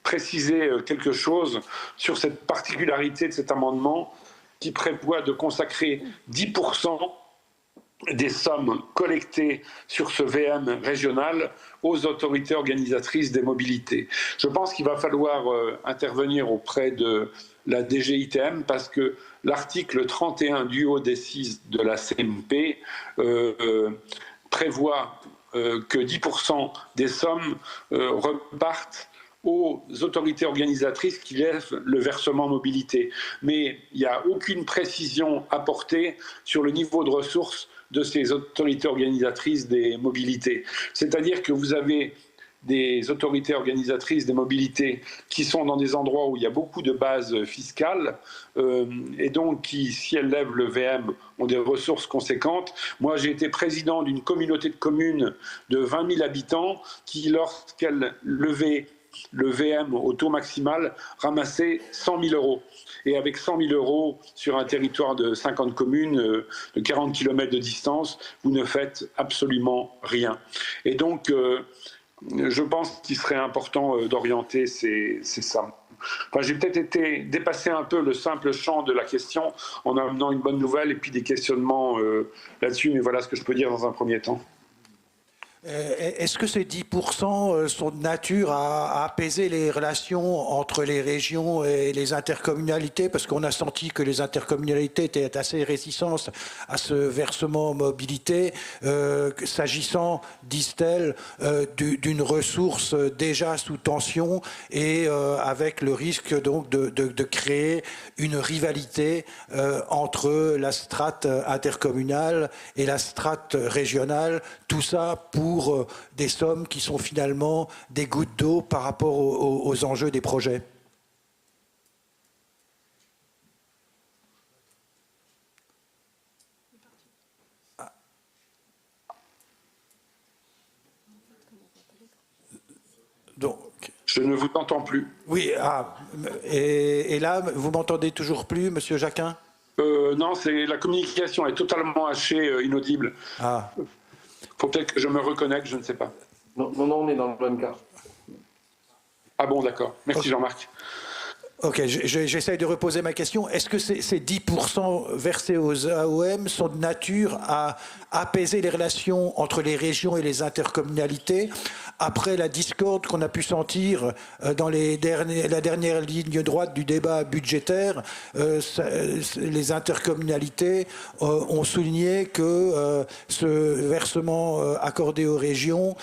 préciser quelque chose sur cette particularité de cet amendement qui prévoit de consacrer 10% des sommes collectées sur ce VM régional aux autorités organisatrices des mobilités. Je pense qu'il va falloir intervenir auprès de la DGITM parce que l'article 31 du ODESIS de la CMP prévoit que 10% des sommes repartent aux autorités organisatrices qui laissent le versement mobilité. Mais il n'y a aucune précision apportée sur le niveau de ressources de ces autorités organisatrices des mobilités. C'est-à-dire que vous avez des autorités organisatrices des mobilités qui sont dans des endroits où il y a beaucoup de bases fiscales et donc qui, si elles lèvent le VM, ont des ressources conséquentes. Moi, j'ai été président d'une communauté de communes de 20 000 habitants qui, lorsqu'elle levait le VM au taux maximal, ramassait 100 000 euros. Et avec 100 000 euros sur un territoire de 50 communes, de 40 km de distance, vous ne faites absolument rien. Et donc, je pense qu'il serait important d'orienter ces sommes. Enfin, j'ai peut-être été dépasser un peu le simple champ de la question en amenant une bonne nouvelle et puis des questionnements là-dessus, mais voilà ce que je peux dire dans un premier temps. Est-ce que ces 10% sont de nature à apaiser les relations entre les régions et les intercommunalités? Parce qu'on a senti que les intercommunalités étaient assez réticentes à ce versement mobilité, s'agissant, disent-elles, d'une ressource déjà sous tension et avec le risque donc de créer une rivalité entre la strate intercommunale et la strate régionale, tout ça pour des sommes qui sont finalement des gouttes d'eau par rapport aux enjeux des projets. Donc, je ne vous entends plus. Oui, et là, vous m'entendez toujours plus, Monsieur Jacquin? Non, la communication est totalement hachée, inaudible. Ah. Faut peut-être que je me reconnecte, je ne sais pas. Non, on est dans le même cas. Ah bon, d'accord. Merci Jean-Marc. Ok, j'essaye de reposer ma question. Est-ce que ces 10% versés aux AOM sont de nature à apaiser les relations entre les régions et les intercommunalités après la discorde qu'on a pu sentir dans la dernière ligne droite du débat budgétaire? Les intercommunalités ont souligné que ce versement accordé aux régions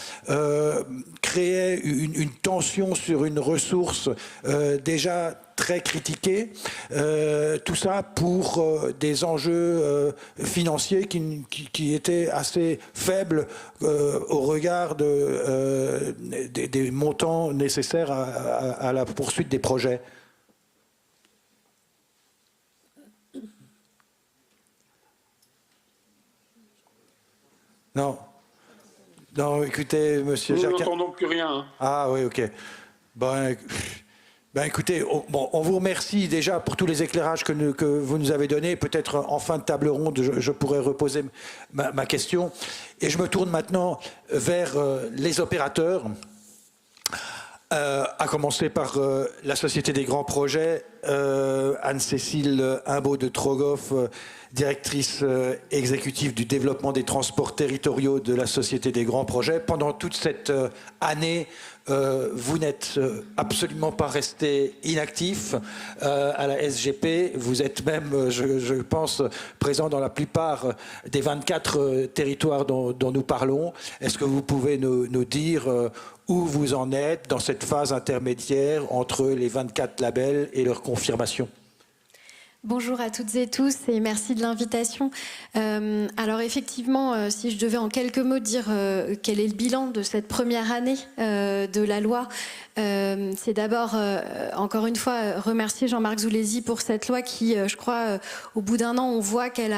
créait une tension sur une ressource déjà très critiquée, tout ça pour des enjeux financiers qui étaient assez faibles au regard des montants nécessaires à la poursuite des projets. Non. Non, écoutez, monsieur Nous Jacquin... n'entendons plus rien. Hein. Ah oui, ok. Ben écoutez, on vous remercie déjà pour tous les éclairages que vous nous avez donnés. Peut-être en fin de table ronde, je pourrais reposer ma question. Et je me tourne maintenant vers les opérateurs, à commencer par la Société des Grands Projets, Anne-Cécile Imbaud de Trogoff, directrice exécutive du développement des transports territoriaux de la Société des Grands Projets. Pendant toute cette année, vous n'êtes absolument pas resté inactif à la SGP. Vous êtes même, je pense, présent dans la plupart des 24 territoires dont nous parlons. Est-ce que vous pouvez nous dire où vous en êtes dans cette phase intermédiaire entre les 24 labels et leur confirmation ? Bonjour à toutes et tous et merci de l'invitation. Alors effectivement, si je devais en quelques mots dire quel est le bilan de cette première année de la loi, c'est d'abord, encore une fois, remercier Jean-Marc Zulesi pour cette loi qui, je crois, au bout d'un an, on voit qu'elle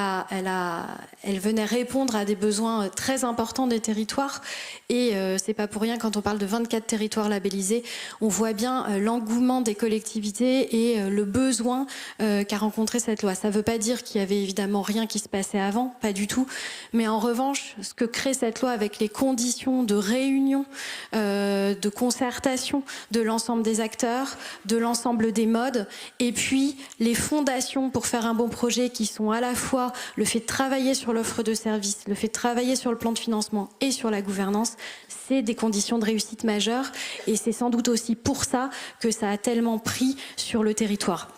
venait répondre à des besoins très importants des territoires. Et c'est pas pour rien quand on parle de 24 territoires labellisés, on voit bien l'engouement des collectivités et le besoin qu'a rencontré cette loi. Ça veut pas dire qu'il y avait évidemment rien qui se passait avant, pas du tout. Mais en revanche, ce que crée cette loi avec les conditions de réunion, de concertation de l'ensemble des acteurs, de l'ensemble des modes, et puis les fondations pour faire un bon projet qui sont à la fois le fait de travailler sur l'offre de services, le fait de travailler sur le plan de financement et sur la gouvernance, c'est des conditions de réussite majeures et c'est sans doute aussi pour ça que ça a tellement pris sur le territoire.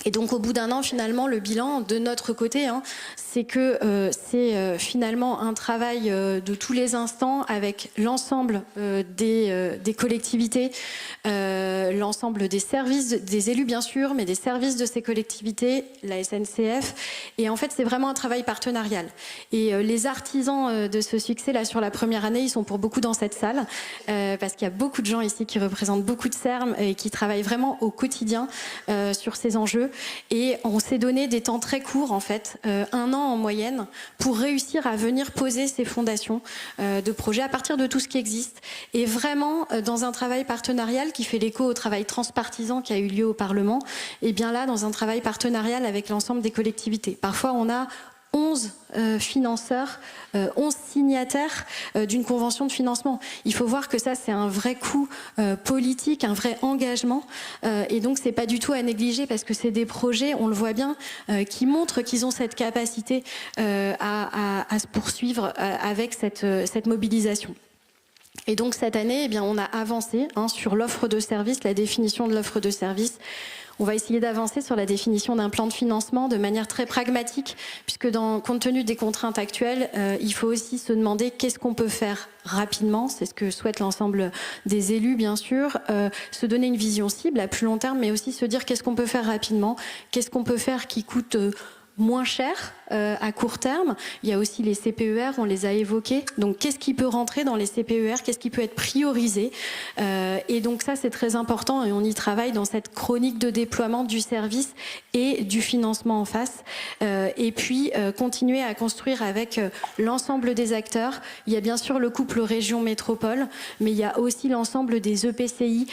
Et donc au bout d'un an, finalement, le bilan de notre côté, c'est que c'est finalement un travail de tous les instants avec l'ensemble des collectivités, l'ensemble des services, des élus bien sûr, mais des services de ces collectivités, la SNCF. Et en fait, c'est vraiment un travail partenarial. Et les artisans de ce succès là sur la première année, ils sont pour beaucoup dans cette salle, parce qu'il y a beaucoup de gens ici qui représentent beaucoup de SERM et qui travaillent vraiment au quotidien sur ces enjeux. Et on s'est donné des temps très courts, en fait, 1 an en moyenne, pour réussir à venir poser ces fondations de projets à partir de tout ce qui existe. Et vraiment, dans un travail partenarial qui fait l'écho au travail transpartisan qui a eu lieu au Parlement, et bien là, dans un travail partenarial avec l'ensemble des collectivités. Parfois, on a 11 financeurs, 11 signataires d'une convention de financement. Il faut voir que ça, c'est un vrai coup politique, un vrai engagement. Et donc, c'est pas du tout à négliger parce que c'est des projets, on le voit bien, qui montrent qu'ils ont cette capacité à se poursuivre avec cette mobilisation. Et donc, cette année, eh bien, on a avancé sur l'offre de service, la définition de l'offre de service. On va essayer d'avancer sur la définition d'un plan de financement de manière très pragmatique, puisque compte tenu des contraintes actuelles, il faut aussi se demander qu'est-ce qu'on peut faire rapidement, c'est ce que souhaite l'ensemble des élus bien sûr, se donner une vision cible à plus long terme, mais aussi se dire qu'est-ce qu'on peut faire rapidement, qu'est-ce qu'on peut faire qui coûte moins cher à court terme. Il y a aussi les CPER, on les a évoqués. Donc, qu'est-ce qui peut rentrer dans les CPER? Qu'est-ce qui peut être priorisé? Et donc, ça, c'est très important et on y travaille dans cette chronique de déploiement du service et du financement en face. Et puis, continuer à construire avec l'ensemble des acteurs. Il y a bien sûr le couple région-métropole, mais il y a aussi l'ensemble des EPCI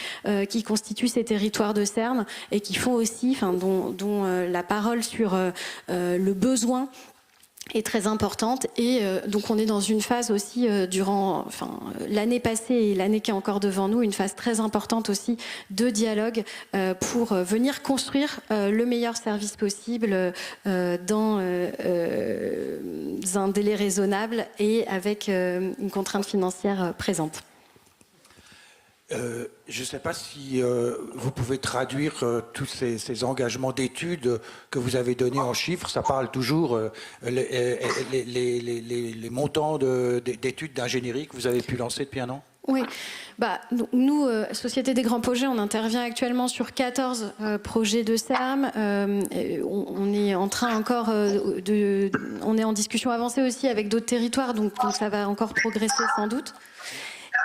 qui constituent ces territoires de SERM et qui font aussi, dont la parole sur le besoin est très importante et donc on est dans une phase aussi durant l'année passée et l'année qui est encore devant nous, une phase très importante aussi de dialogue pour venir construire le meilleur service possible dans un délai raisonnable et avec une contrainte financière présente. Je ne sais pas si vous pouvez traduire tous ces engagements d'études que vous avez donnés en chiffres. Ça parle toujours les montants d'études d'ingénierie que vous avez pu lancer depuis 1 an. Oui, nous, Société des Grands Projets, on intervient actuellement sur 14 projets de SERM. On est en train encore on est en discussion avancée aussi avec d'autres territoires, donc ça va encore progresser sans doute.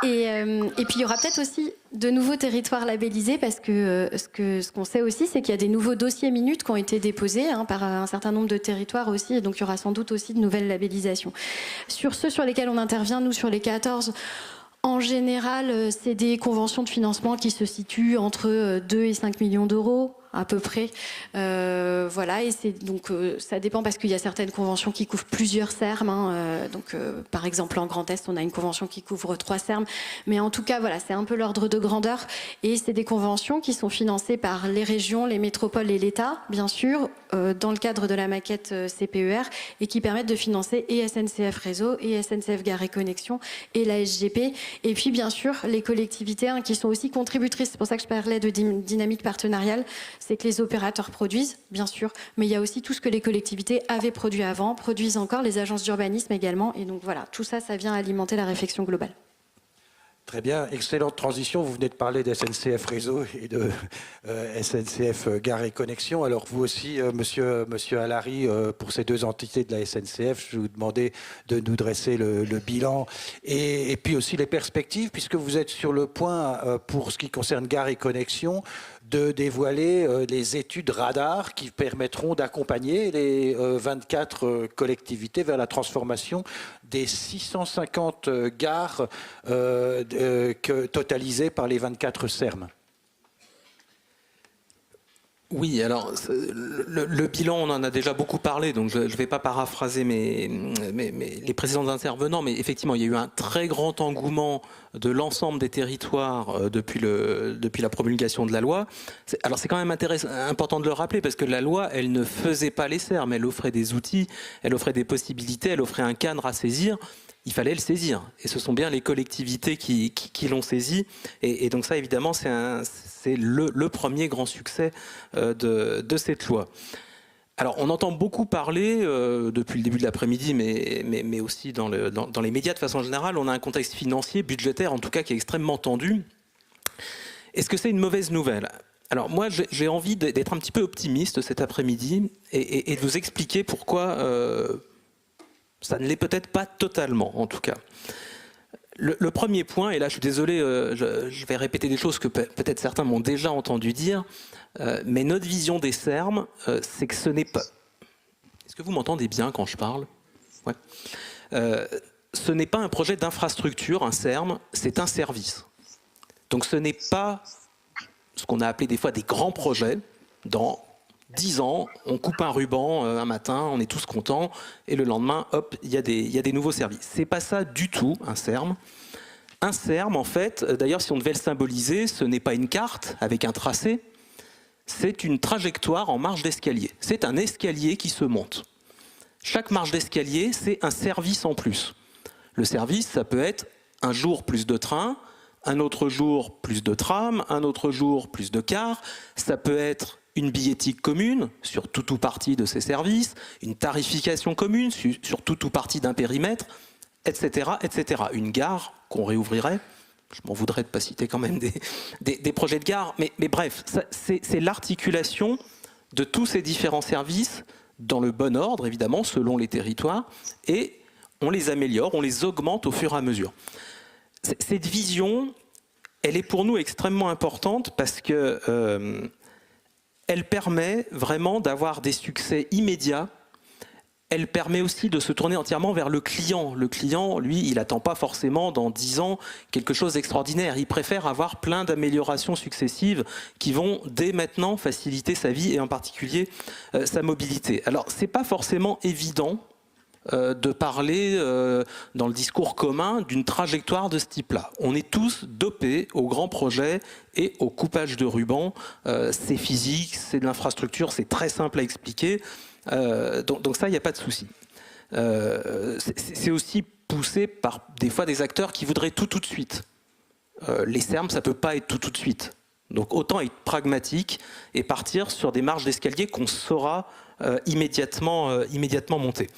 Et puis il y aura peut-être aussi de nouveaux territoires labellisés parce que ce qu'on sait aussi, c'est qu'il y a des nouveaux dossiers minutes qui ont été déposés par un certain nombre de territoires aussi. Et donc il y aura sans doute aussi de nouvelles labellisations. Sur ceux sur lesquels on intervient, nous sur les 14, en général, c'est des conventions de financement qui se situent entre 2 et 5 millions d'euros. À peu près, voilà, et c'est donc ça dépend parce qu'il y a certaines conventions qui couvrent plusieurs sermes. Par exemple, en Grand Est, on a une convention qui couvre 3 sermes, mais en tout cas, voilà, c'est un peu l'ordre de grandeur. Et c'est des conventions qui sont financées par les régions, les métropoles et l'État, bien sûr, dans le cadre de la maquette CPER, et qui permettent de financer et SNCF Réseau, et SNCF Gare et Connexion, et la SGP, et puis bien sûr les collectivités qui sont aussi contributrices. C'est pour ça que je parlais de dynamique partenariale. C'est que les opérateurs produisent, bien sûr, mais il y a aussi tout ce que les collectivités avaient produit avant, produisent encore, les agences d'urbanisme également. Et donc voilà, tout ça, ça vient alimenter la réflexion globale. Très bien, excellente transition. Vous venez de parler de SNCF Réseau et de SNCF Gare et Connexion. Alors vous aussi, monsieur Allary, pour ces 2 entités de la SNCF, je vous demandais de nous dresser le bilan et puis aussi les perspectives, puisque vous êtes sur le point, pour ce qui concerne Gare et Connexion, de dévoiler les études radar qui permettront d'accompagner les 24 collectivités vers la transformation des 650 gares totalisées par les 24 sermes. Oui, alors le bilan, on en a déjà beaucoup parlé, donc je ne vais pas paraphraser les précédents intervenants, mais effectivement, il y a eu un très grand engouement de l'ensemble des territoires depuis la promulgation de la loi. Alors c'est quand même important de le rappeler, parce que la loi, elle ne faisait pas les sermes, elle offrait des outils, elle offrait des possibilités, elle offrait un cadre à saisir. Il fallait le saisir. Et ce sont bien les collectivités qui l'ont saisi. Et donc ça, évidemment, c'est le premier grand succès de cette loi. Alors, on entend beaucoup parler, depuis le début de l'après-midi, mais aussi dans les médias de façon générale, on a un contexte financier, budgétaire, en tout cas, qui est extrêmement tendu. Est-ce que c'est une mauvaise nouvelle ? Alors, moi, j'ai envie d'être un petit peu optimiste cet après-midi et de vous expliquer pourquoi... ça ne l'est peut-être pas totalement, en tout cas. Le premier point, et là je suis désolé, je vais répéter des choses que peut-être certains m'ont déjà entendu dire, mais notre vision des sermes, c'est que ce n'est pas... Est-ce que vous m'entendez bien quand je parle ? Ouais. Ce n'est pas un projet d'infrastructure, un serme, c'est un service. Donc ce n'est pas ce qu'on a appelé des fois des grands projets, dans 10 ans, on coupe un ruban un matin, on est tous contents, et le lendemain, hop, il y a des nouveaux services. C'est pas ça du tout, un serme. Un serme, en fait, d'ailleurs, si on devait le symboliser, ce n'est pas une carte avec un tracé, c'est une trajectoire en marche d'escalier. C'est un escalier qui se monte. Chaque marche d'escalier, c'est un service en plus. Le service, ça peut être un jour plus de train, un autre jour plus de tram, un autre jour plus de car, ça peut être une billettique commune sur tout ou partie de ces services, une tarification commune sur tout ou partie d'un périmètre, etc., etc. Une gare qu'on réouvrirait. Je m'en voudrais de ne pas citer quand même des projets de gare, mais bref, c'est l'articulation de tous ces différents services dans le bon ordre, évidemment, selon les territoires, et on les améliore, on les augmente au fur et à mesure. Cette vision, elle est pour nous extrêmement importante parce que elle permet vraiment d'avoir des succès immédiats. Elle permet aussi de se tourner entièrement vers le client. Le client, lui, il n'attend pas forcément dans 10 ans quelque chose d'extraordinaire. Il préfère avoir plein d'améliorations successives qui vont dès maintenant faciliter sa vie et en particulier sa mobilité. Alors, ce n'est pas forcément évident de parler dans le discours commun d'une trajectoire de ce type-là. On est tous dopés aux grands projets et au coupage de ruban. C'est physique, c'est de l'infrastructure, c'est très simple à expliquer. Donc ça, il n'y a pas de souci. C'est aussi poussé par des fois des acteurs qui voudraient tout de suite. Les sermes, ça ne peut pas être tout de suite. Donc autant être pragmatique et partir sur des marges d'escalier qu'on saura immédiatement monter.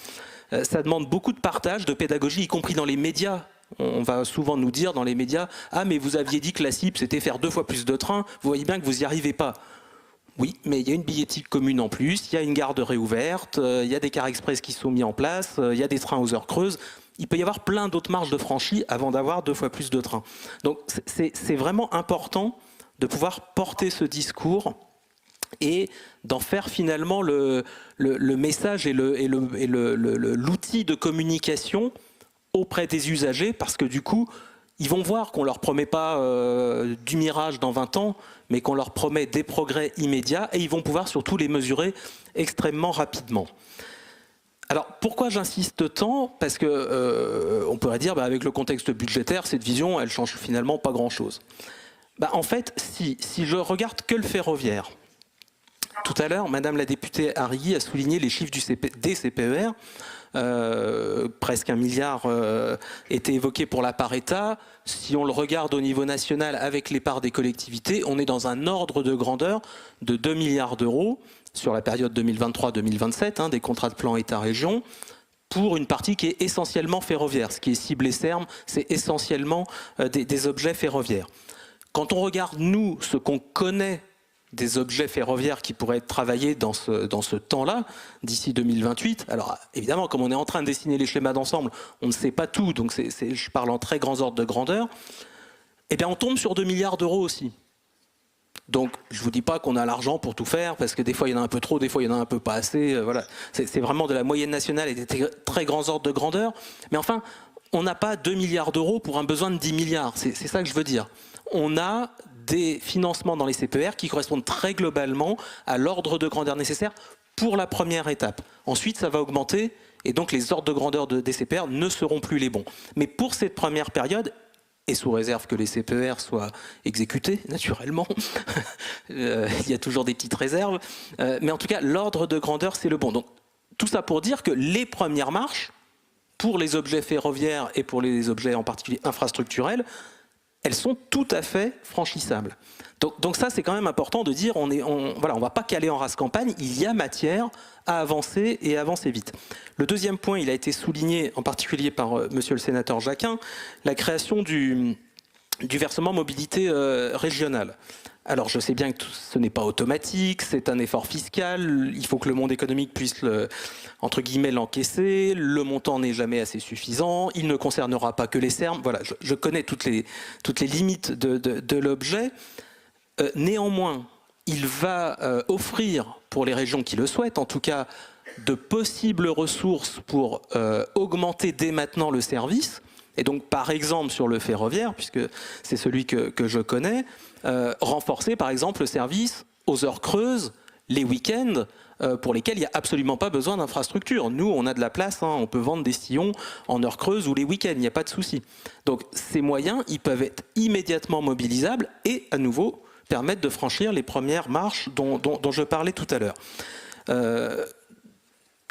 Ça demande beaucoup de partage, de pédagogie, y compris dans les médias. On va souvent nous dire dans les médias « Ah, mais vous aviez dit que la cible, c'était faire 2 fois plus de trains. Vous voyez bien que vous n'y arrivez pas. » Oui, mais il y a une billettique commune en plus, il y a une gare de réouverte, il y a des cars express qui sont mis en place, il y a des trains aux heures creuses. il peut y avoir plein d'autres marges de franchie avant d'avoir 2 fois plus de trains. Donc c'est vraiment important de pouvoir porter ce discours et d'en faire finalement le message et l'outil de communication auprès des usagers, parce que du coup, ils vont voir qu'on ne leur promet pas du mirage dans 20 ans, mais qu'on leur promet des progrès immédiats, et ils vont pouvoir surtout les mesurer extrêmement rapidement. Alors pourquoi j'insiste tant? Parce que on pourrait dire, avec le contexte budgétaire, cette vision, elle change finalement pas grand-chose. En fait, si je regarde que le ferroviaire, tout à l'heure, Madame la députée Arrigui a souligné les chiffres des CPER. Presque 1 milliard était évoqué pour la part État. Si on le regarde au niveau national avec les parts des collectivités, on est dans un ordre de grandeur de 2 milliards d'euros sur la période 2023-2027, des contrats de plan État-région, pour une partie qui est essentiellement ferroviaire. Ce qui est ciblé SERM, c'est essentiellement des objets ferroviaires. Quand on regarde, nous, ce qu'on connaît des objets ferroviaires qui pourraient être travaillés dans ce temps-là, d'ici 2028. Alors évidemment, comme on est en train de dessiner les schémas d'ensemble, on ne sait pas tout, donc je parle en très grands ordres de grandeur. Eh bien, on tombe sur 2 milliards d'euros aussi. Donc, je ne vous dis pas qu'on a l'argent pour tout faire, parce que des fois, il y en a un peu trop, des fois, il y en a un peu pas assez. Voilà. C'est vraiment de la moyenne nationale et des très grands ordres de grandeur. Mais enfin, on n'a pas 2 milliards d'euros pour un besoin de 10 milliards. C'est ça que je veux dire. On a des financements dans les CPER qui correspondent très globalement à l'ordre de grandeur nécessaire pour la première étape. Ensuite, ça va augmenter et donc les ordres de grandeur des CPER ne seront plus les bons. Mais pour cette première période, et sous réserve que les CPER soient exécutés, naturellement, il y a toujours des petites réserves, mais en tout cas, l'ordre de grandeur, c'est le bon. Donc, tout ça pour dire que les premières marches, pour les objets ferroviaires et pour les objets en particulier infrastructurels, elles sont tout à fait franchissables. Donc ça, c'est quand même important de dire, on ne va pas caler en race campagne, il y a matière à avancer et à avancer vite. Le deuxième point, il a été souligné en particulier par monsieur le sénateur Jacquin, la création du versement mobilité régionale. Alors je sais bien que ce n'est pas automatique, c'est un effort fiscal, il faut que le monde économique puisse entre guillemets l'encaisser, le montant n'est jamais assez suffisant, il ne concernera pas que les SERM, voilà, je connais toutes les limites de l'objet. Néanmoins, il va offrir pour les régions qui le souhaitent, en tout cas, de possibles ressources pour augmenter dès maintenant le service. Et donc, par exemple, sur le ferroviaire, puisque c'est celui que je connais, renforcer, par exemple, le service aux heures creuses, les week-ends, pour lesquels il n'y a absolument pas besoin d'infrastructure. Nous, on a de la place, on peut vendre des sillons en heures creuses ou les week-ends, il n'y a pas de souci. Donc, ces moyens, ils peuvent être immédiatement mobilisables et, à nouveau, permettre de franchir les premières marches dont je parlais tout à l'heure.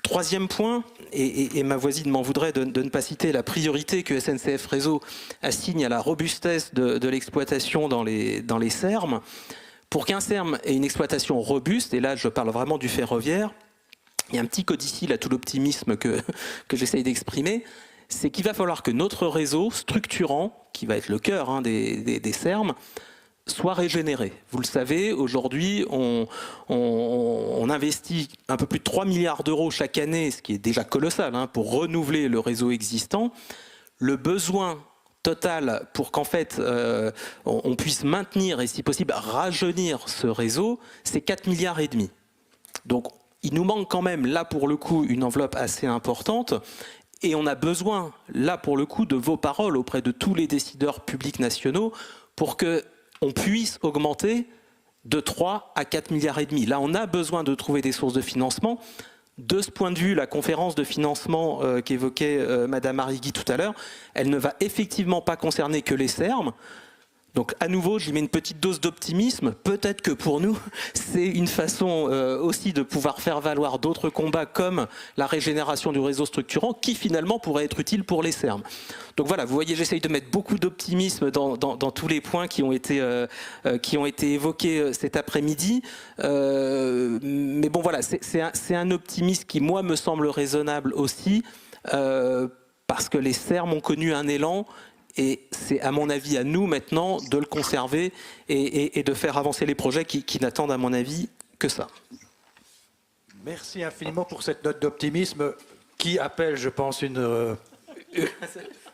Troisième point, et ma voisine m'en voudrait de ne pas citer la priorité que SNCF Réseau assigne à la robustesse de l'exploitation dans les SERM. Pour qu'un SERM ait une exploitation robuste, et là je parle vraiment du ferroviaire, il y a un petit codicile à tout l'optimisme que j'essaye d'exprimer, c'est qu'il va falloir que notre réseau structurant, qui va être le cœur des SERM, soit régénéré. Vous le savez, aujourd'hui, on investit un peu plus de 3 milliards d'euros chaque année, ce qui est déjà colossal, pour renouveler le réseau existant. Le besoin total pour qu'en fait on puisse maintenir et si possible rajeunir ce réseau, c'est 4 milliards et demi. Donc il nous manque quand même là pour le coup une enveloppe assez importante. Et on a besoin là pour le coup de vos paroles auprès de tous les décideurs publics nationaux pour que on puisse augmenter de 3 à 4 milliards et demi. Là, on a besoin de trouver des sources de financement. De ce point de vue, la conférence de financement qu'évoquait Madame Arrigui tout à l'heure, elle ne va effectivement pas concerner que les SERM. Donc à nouveau, j'y mets une petite dose d'optimisme. Peut-être que pour nous, c'est une façon aussi de pouvoir faire valoir d'autres combats comme la régénération du réseau structurant qui finalement pourrait être utile pour les SERM. Donc voilà, vous voyez, j'essaye de mettre beaucoup d'optimisme dans tous les points qui ont été évoqués cet après-midi. Mais bon voilà, c'est un optimisme qui moi me semble raisonnable aussi parce que les SERM ont connu un élan. Et c'est à mon avis à nous maintenant de le conserver et de faire avancer les projets qui n'attendent à mon avis que ça. Merci infiniment pour cette note d'optimisme qui appelle, je pense,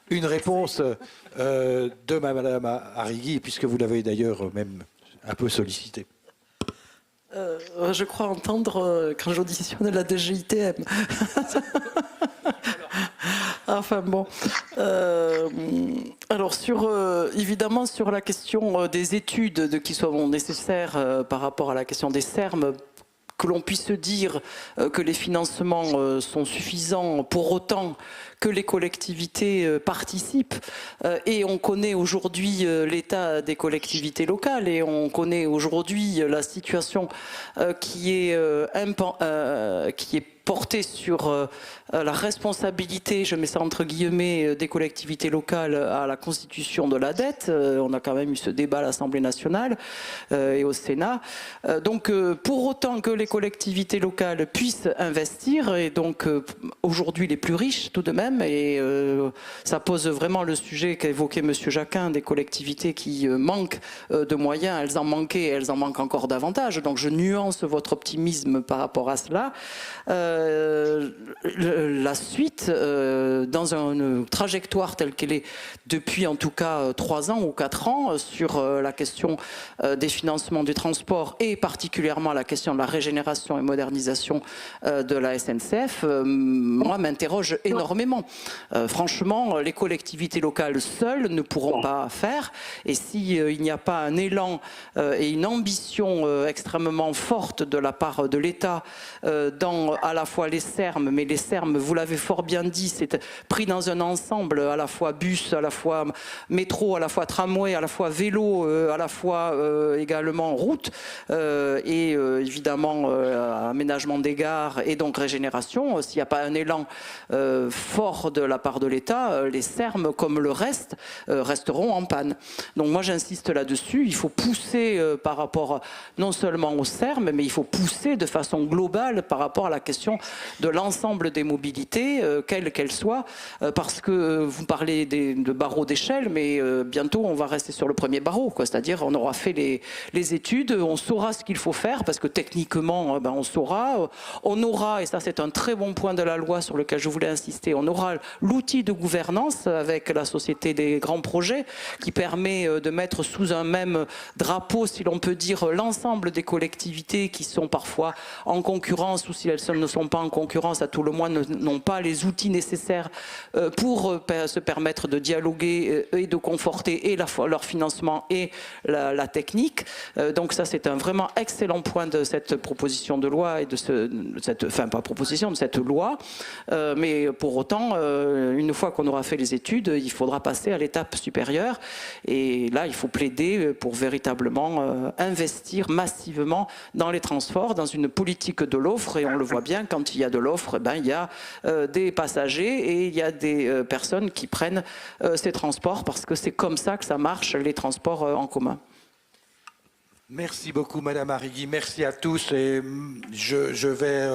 une réponse de Madame Arrigui, puisque vous l'avez d'ailleurs même un peu sollicité. Je crois entendre quand j'auditionne la DGITM. Enfin bon. Alors évidemment sur la question des études qui sont nécessaires par rapport à la question des Serm, que l'on puisse dire que les financements sont suffisants pour autant que les collectivités participent. Et on connaît aujourd'hui l'état des collectivités locales et on connaît aujourd'hui la situation qui est portée sur la responsabilité, je mets ça entre guillemets, des collectivités locales à la constitution de la dette. On a quand même eu ce débat à l'Assemblée nationale et au Sénat. Donc pour autant que les collectivités locales puissent investir, et donc aujourd'hui les plus riches tout de même, et ça pose vraiment le sujet qu'a évoqué M. Jacquin, des collectivités qui manquent de moyens, elles en manquaient et elles en manquent encore davantage. Donc je nuance votre optimisme par rapport à cela. La suite, dans une trajectoire telle qu'elle est depuis en tout cas 3 ans ou 4 ans, sur la question des financements du transport et particulièrement la question de la régénération et modernisation de la SNCF, moi m'interroge énormément. Franchement, les collectivités locales seules ne pourront pas faire, et s'il n'y a pas un élan et une ambition extrêmement forte de la part de l'État dans à la fois les Serm, mais les Serm, vous l'avez fort bien dit, c'est pris dans un ensemble, à la fois bus, à la fois métro, à la fois tramway, à la fois vélo, à la fois également route, et évidemment aménagement des gares et donc régénération. S'il n'y a pas un élan fort de la part de l'État, les Serm, comme le reste, resteront en panne. Donc moi j'insiste là-dessus, il faut pousser par rapport non seulement aux Serm, mais il faut pousser de façon globale par rapport à la question de l'ensemble des mobilités, quelles qu'elles soient, parce que vous parlez de barreaux d'échelle, mais bientôt on va rester sur le premier barreau, c'est-à-dire on aura fait les études, on saura ce qu'il faut faire, parce que techniquement on saura, on aura, et ça c'est un très bon point de la loi sur lequel je voulais insister, on aura l'outil de gouvernance avec la Société des grands projets qui permet de mettre sous un même drapeau, si l'on peut dire, l'ensemble des collectivités qui sont parfois en concurrence, ou si elles ne sont pas en concurrence, à tout le moins n'ont pas les outils nécessaires pour se permettre de dialoguer et de conforter et leur financement et la technique. Donc ça c'est un vraiment excellent point de cette proposition de loi et de cette loi. Mais pour autant, une fois qu'on aura fait les études, il faudra passer à l'étape supérieure. Et là, il faut plaider pour véritablement investir massivement dans les transports, dans une politique de l'offre. Et on le voit bien, quand il y a de l'offre, il y a des passagers et il y a des personnes qui prennent ces transports, parce que c'est comme ça que ça marche, les transports en commun. Merci beaucoup, Madame Arrigui. Merci à tous. Et je vais